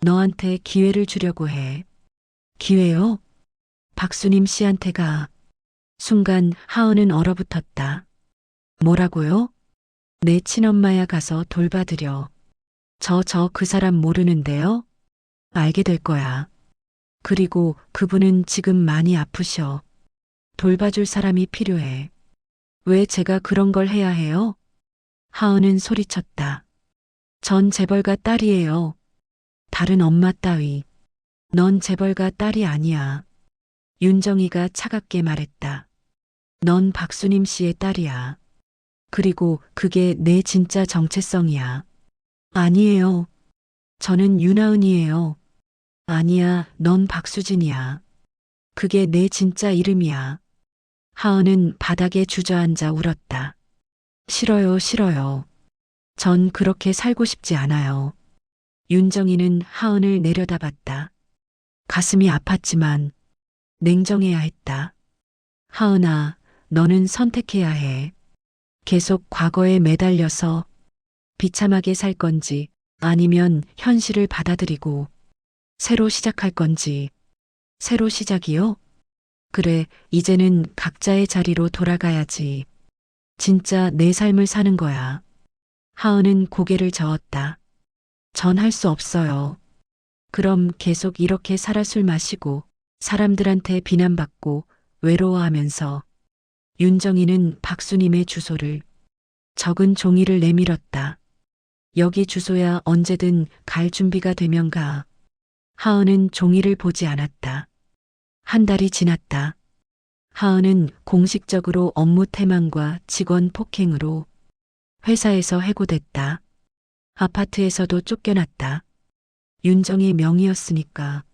너한테 기회를 주려고 해. 기회요? 박수님 씨한테가. 순간 하은은 얼어붙었다. 뭐라고요? 내 친엄마야. 가서 돌봐드려. 그 사람 모르는데요? 알게 될 거야. 그리고 그분은 지금 많이 아프셔. 돌봐줄 사람이 필요해. 왜 제가 그런 걸 해야 해요? 하은은 소리쳤다. 전 재벌가 딸이에요. 다른 엄마 따위. 넌 재벌가 딸이 아니야. 윤정희가 차갑게 말했다. 넌 박수님 씨의 딸이야. 그리고 그게 내 진짜 정체성이야. 아니에요. 저는 유나은이에요. 아니야, 넌 박수진이야. 그게 내 진짜 이름이야. 하은은 바닥에 주저앉아 울었다. 싫어요, 싫어요. 전 그렇게 살고 싶지 않아요. 윤정희는 하은을 내려다봤다. 가슴이 아팠지만 냉정해야 했다. 하은아, 너는 선택해야 해. 계속 과거에 매달려서 비참하게 살 건지 아니면 현실을 받아들이고 새로 시작할 건지. 새로 시작이요? 그래, 이제는 각자의 자리로 돌아가야지. 진짜 내 삶을 사는 거야. 하은은 고개를 저었다. 전 할 수 없어요. 그럼 계속 이렇게 살아 술 마시고 사람들한테 비난받고 외로워하면서 윤정이는 박수님의 주소를 적은 종이를 내밀었다. 여기 주소야 언제든 갈 준비가 되면 가. 하은은 종이를 보지 않았다. 한 달이 지났다. 하은은 공식적으로 업무 태만과 직원 폭행으로 회사에서 해고됐다. 아파트에서도 쫓겨났다. 윤정이 명의였으니까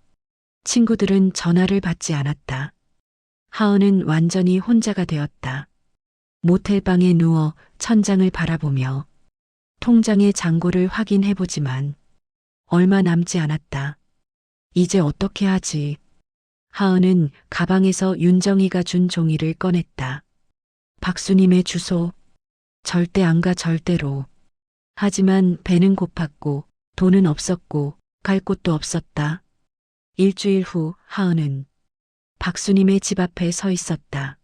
친구들은 전화를 받지 않았다. 하은은 완전히 혼자가 되었다. 모텔방에 누워 천장을 바라보며 통장의 잔고를 확인해보지만 얼마 남지 않았다. 이제 어떻게 하지? 하은은 가방에서 윤정이가 준 종이를 꺼냈다. 박수님의 주소. 절대 안 가 절대로. 하지만 배는 고팠고 돈은 없었고 갈 곳도 없었다. 일주일 후 하은은 박수님의 집 앞에 서 있었다.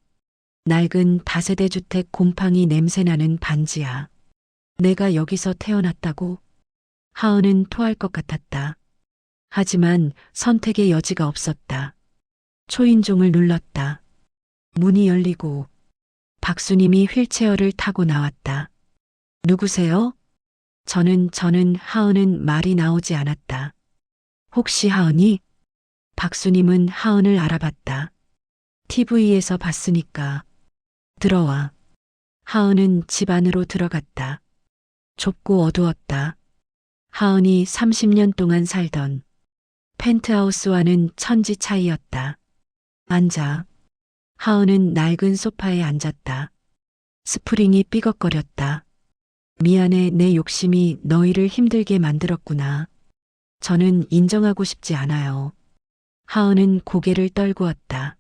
낡은 다세대 주택 곰팡이 냄새나는 반지하. 내가 여기서 태어났다고? 하은은 토할 것 같았다. 하지만 선택의 여지가 없었다. 초인종을 눌렀다. 문이 열리고 박수님이 휠체어를 타고 나왔다. 누구세요? 저는 하은은 말이 나오지 않았다. 혹시 하은이? 박수님은 하은을 알아봤다. TV에서 봤으니까. 들어와. 하은은 집 안으로 들어갔다. 좁고 어두웠다. 하은이 30년 동안 살던 펜트하우스와는 천지 차이였다. 앉아. 하은은 낡은 소파에 앉았다. 스프링이 삐걱거렸다. 미안해, 내 욕심이 너희를 힘들게 만들었구나. 저는 인정하고 싶지 않아요. 하은은 고개를 떨구었다.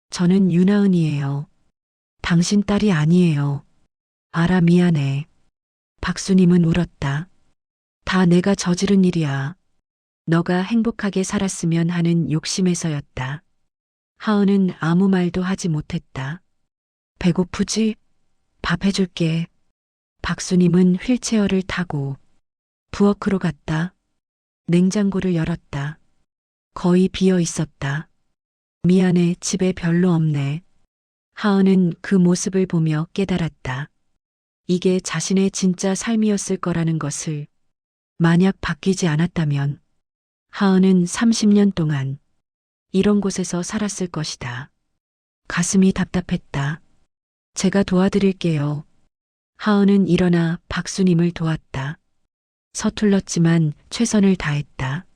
저는 윤하은이에요. 당신 딸이 아니에요. 알아, 미안해. 박수님은 울었다. 다 내가 저지른 일이야. 너가 행복하게 살았으면 하는 욕심에서였다. 하은은 아무 말도 하지 못했다. 배고프지? 밥 해줄게. 박수님은 휠체어를 타고 부엌으로 갔다. 냉장고를 열었다. 거의 비어 있었다. 미안해, 집에 별로 없네. 하은은 그 모습을 보며 깨달았다. 이게 자신의 진짜 삶이었을 거라는 것을. 만약 바뀌지 않았다면 하은은 30년 동안 이런 곳에서 살았을 것이다. 가슴이 답답했다. 제가 도와드릴게요. 하은은 일어나 박수님을 도왔다. 서툴렀지만 최선을 다했다.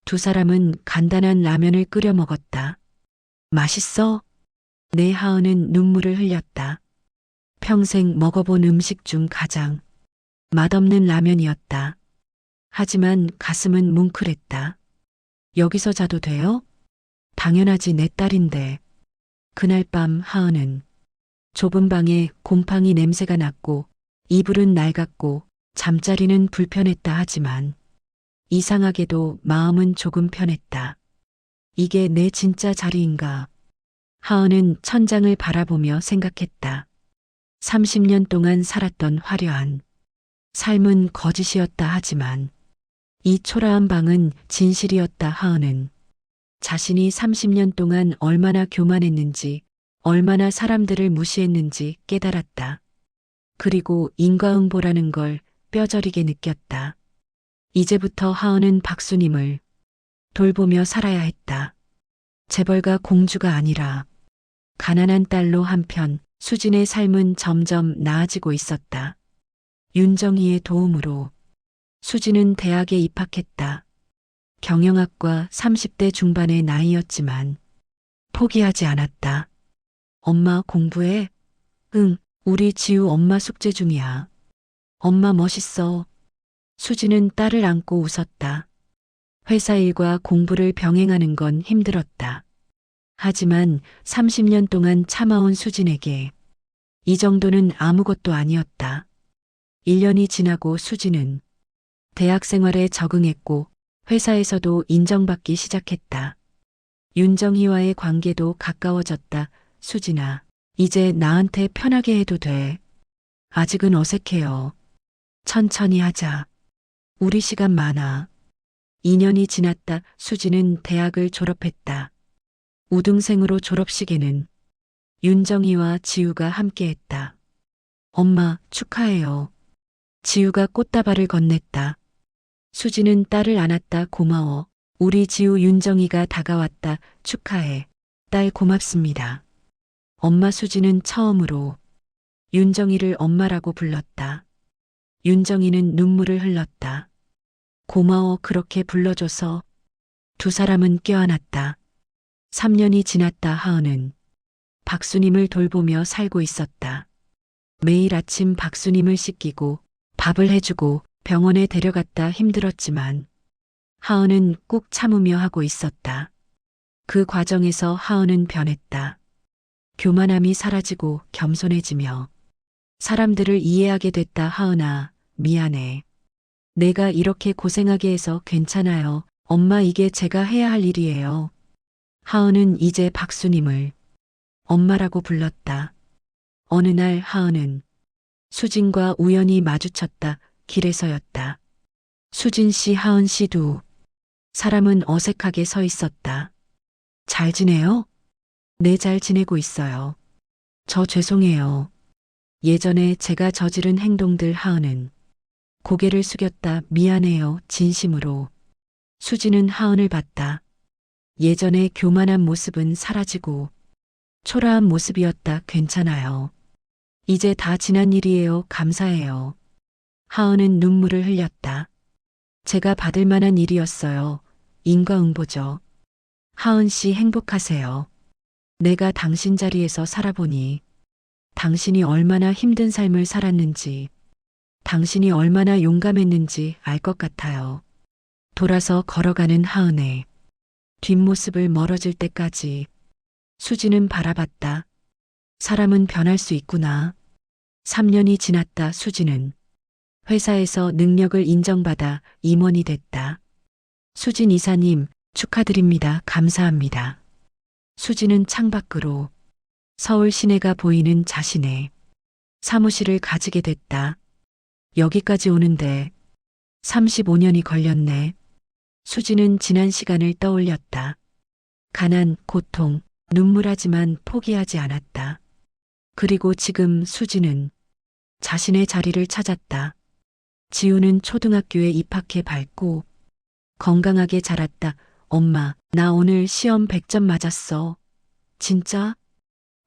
두 사람은 간단한 라면을 끓여 먹었다. 맛있어? 네, 하은은 눈물을 흘렸다. 평생 먹어본 음식 중 가장 맛없는 라면이었다. 하지만 가슴은 뭉클했다. 여기서 자도 돼요? 당연하지, 내 딸인데. 그날 밤 하은은 좁은 방에 곰팡이 냄새가 났고 이불은 낡았고 잠자리는 불편했다 하지만 이상하게도 마음은 조금 편했다. 이게 내 진짜 자리인가? 하은은 천장을 바라보며 생각했다. 30년 동안 살았던 화려한 삶은 거짓이었다 하지만 이 초라한 방은 진실이었다. 하은은 자신이 30년 동안 얼마나 교만했는지, 얼마나 사람들을 무시했는지 깨달았다. 그리고 인과응보라는 걸 뼈저리게 느꼈다. 이제부터 하은은 박수님을 돌보며 살아야 했다. 재벌가 공주가 아니라 가난한 딸로. 한편 수진의 삶은 점점 나아지고 있었다. 윤정이의 도움으로 수진은 대학에 입학했다. 경영학과 30대 중반의 나이였지만 포기하지 않았다. 엄마 공부해? 응, 우리 지우 엄마 숙제 중이야. 엄마 멋있어. 수진은 딸을 안고 웃었다. 회사 일과 공부를 병행하는 건 힘들었다. 하지만 30년 동안 참아온 수진에게 이 정도는 아무것도 아니었다. 1년이 지나고 수진은 대학 생활에 적응했고 회사에서도 인정받기 시작했다. 윤정희와의 관계도 가까워졌다. 수진아, 이제 나한테 편하게 해도 돼. 아직은 어색해요. 천천히 하자. 우리 시간 많아. 2년이 지났다. 수진은 대학을 졸업했다. 우등생으로 졸업식에는 윤정이와 지우가 함께했다. 엄마, 축하해요. 지우가 꽃다발을 건넸다. 수지는 딸을 안았다. 고마워. 우리 지우 윤정이가 다가왔다. 축하해. 딸 고맙습니다. 엄마. 수지는 처음으로 윤정이를 엄마라고 불렀다. 윤정이는 눈물을 흘렀다. 고마워 그렇게 불러줘서. 두 사람은 껴안았다. 3년이 지났다. 하은은 박수님을 돌보며 살고 있었다. 매일 아침 박수님을 씻기고 밥을 해주고 병원에 데려갔다. 힘들었지만 하은은 꾹 참으며 하고 있었다. 그 과정에서 하은은 변했다. 교만함이 사라지고 겸손해지며 사람들을 이해하게 됐다. 하은아, 미안해. 내가 이렇게 고생하게 해서. 괜찮아요. 엄마, 이게 제가 해야 할 일이에요. 하은은 이제 박수님을 엄마라고 불렀다. 어느 날 하은은 수진과 우연히 마주쳤다. 길에서였다. 수진 씨, 하은 씨 두 사람은 어색하게 서 있었다. 잘 지내요? 네, 잘 지내고 있어요. 저 죄송해요. 예전에 제가 저지른 행동들. 하은은 고개를 숙였다. 미안해요. 진심으로. 수지는 하은을 봤다. 예전의 교만한 모습은 사라지고 초라한 모습이었다. 괜찮아요. 이제 다 지난 일이에요. 감사해요. 하은은 눈물을 흘렸다. 제가 받을 만한 일이었어요. 인과응보죠. 하은 씨 행복하세요. 내가 당신 자리에서 살아보니 당신이 얼마나 힘든 삶을 살았는지, 당신이 얼마나 용감했는지 알 것 같아요. 돌아서 걸어가는 하은의 뒷모습을 멀어질 때까지 수지는 바라봤다. 사람은 변할 수 있구나. 3년이 지났다. 수지는 회사에서 능력을 인정받아 임원이 됐다. 수진 이사님, 축하드립니다. 감사합니다. 수지는 창밖으로 서울 시내가 보이는 자신의 사무실을 가지게 됐다. 여기까지 오는데 35년이 걸렸네. 수지는 지난 시간을 떠올렸다. 가난, 고통, 눈물하지만 포기하지 않았다. 그리고 지금 수지는 자신의 자리를 찾았다. 지우는 초등학교에 입학해 밝고 건강하게 자랐다. 엄마, 나 오늘 시험 100점 맞았어. 진짜?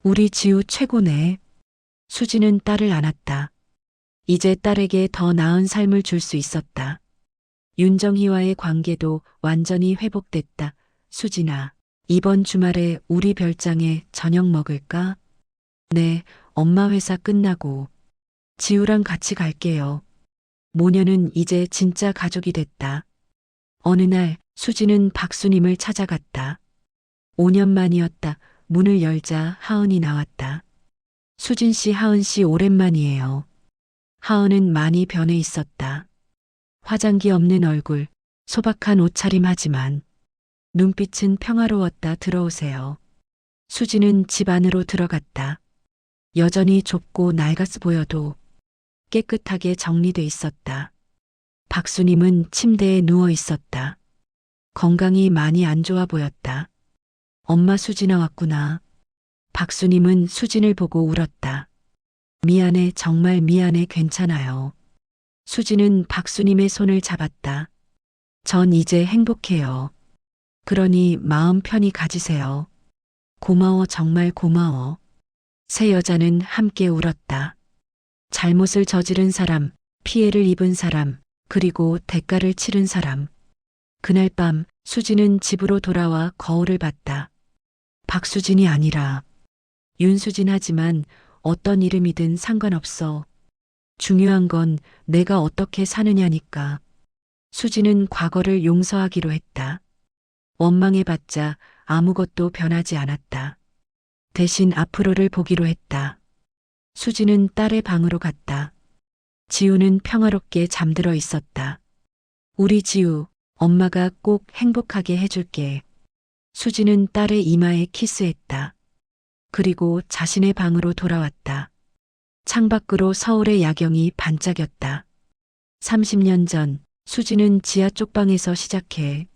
우리 지우 최고네. 수지는 딸을 안았다. 이제 딸에게 더 나은 삶을 줄 수 있었다. 윤정희와의 관계도 완전히 회복됐다. 수진아, 이번 주말에 우리 별장에 저녁 먹을까? 네, 엄마 회사 끝나고 지우랑 같이 갈게요. 모녀는 이제 진짜 가족이 됐다. 어느 날 수지는 박수님을 찾아갔다. 5년 만이었다. 문을 열자 하은이 나왔다. 수진 씨, 하은 씨 오랜만이에요. 하은은 많이 변해 있었다. 화장기 없는 얼굴, 소박한 옷차림하지만 눈빛은 평화로웠다. 들어오세요. 수지는 집 안으로 들어갔다. 여전히 좁고 낡았어 보여도 깨끗하게 정리돼 있었다. 박수님은 침대에 누워 있었다. 건강이 많이 안 좋아 보였다. 엄마, 수진아 왔구나. 박수님은 수진을 보고 울었다. 미안해, 정말 미안해. 괜찮아요. 수진은 박수님의 손을 잡았다. 전 이제 행복해요. 그러니 마음 편히 가지세요. 고마워, 정말 고마워. 세 여자는 함께 울었다. 잘못을 저지른 사람, 피해를 입은 사람, 그리고 대가를 치른 사람. 그날 밤 수지는 집으로 돌아와 거울을 봤다. 박수진이 아니라 윤수진. 하지만 어떤 이름이든 상관없어. 중요한 건 내가 어떻게 사느냐니까. 수지는 과거를 용서하기로 했다. 원망해봤자 아무것도 변하지 않았다. 대신 앞으로를 보기로 했다. 수지는 딸의 방으로 갔다. 지우는 평화롭게 잠들어 있었다. 우리 지우, 엄마가 꼭 행복하게 해줄게. 수지는 딸의 이마에 키스했다. 그리고 자신의 방으로 돌아왔다. 창밖으로 서울의 야경이 반짝였다. 30년 전 수지는 지하 쪽방에서 시작해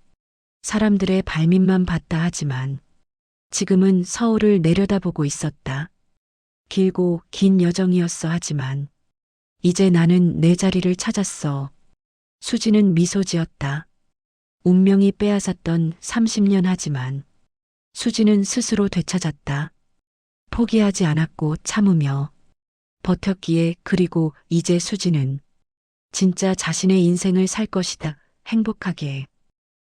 사람들의 발밑만 봤다 하지만 지금은 서울을 내려다보고 있었다. 길고 긴 여정이었어 하지만 이제 나는 내 자리를 찾았어. 수지는 미소 지었다. 운명이 빼앗았던 30년 하지만 수지는 스스로 되찾았다. 포기하지 않았고 참으며 버텼기에 그리고 이제 수지는 진짜 자신의 인생을 살 것이다. 행복하게.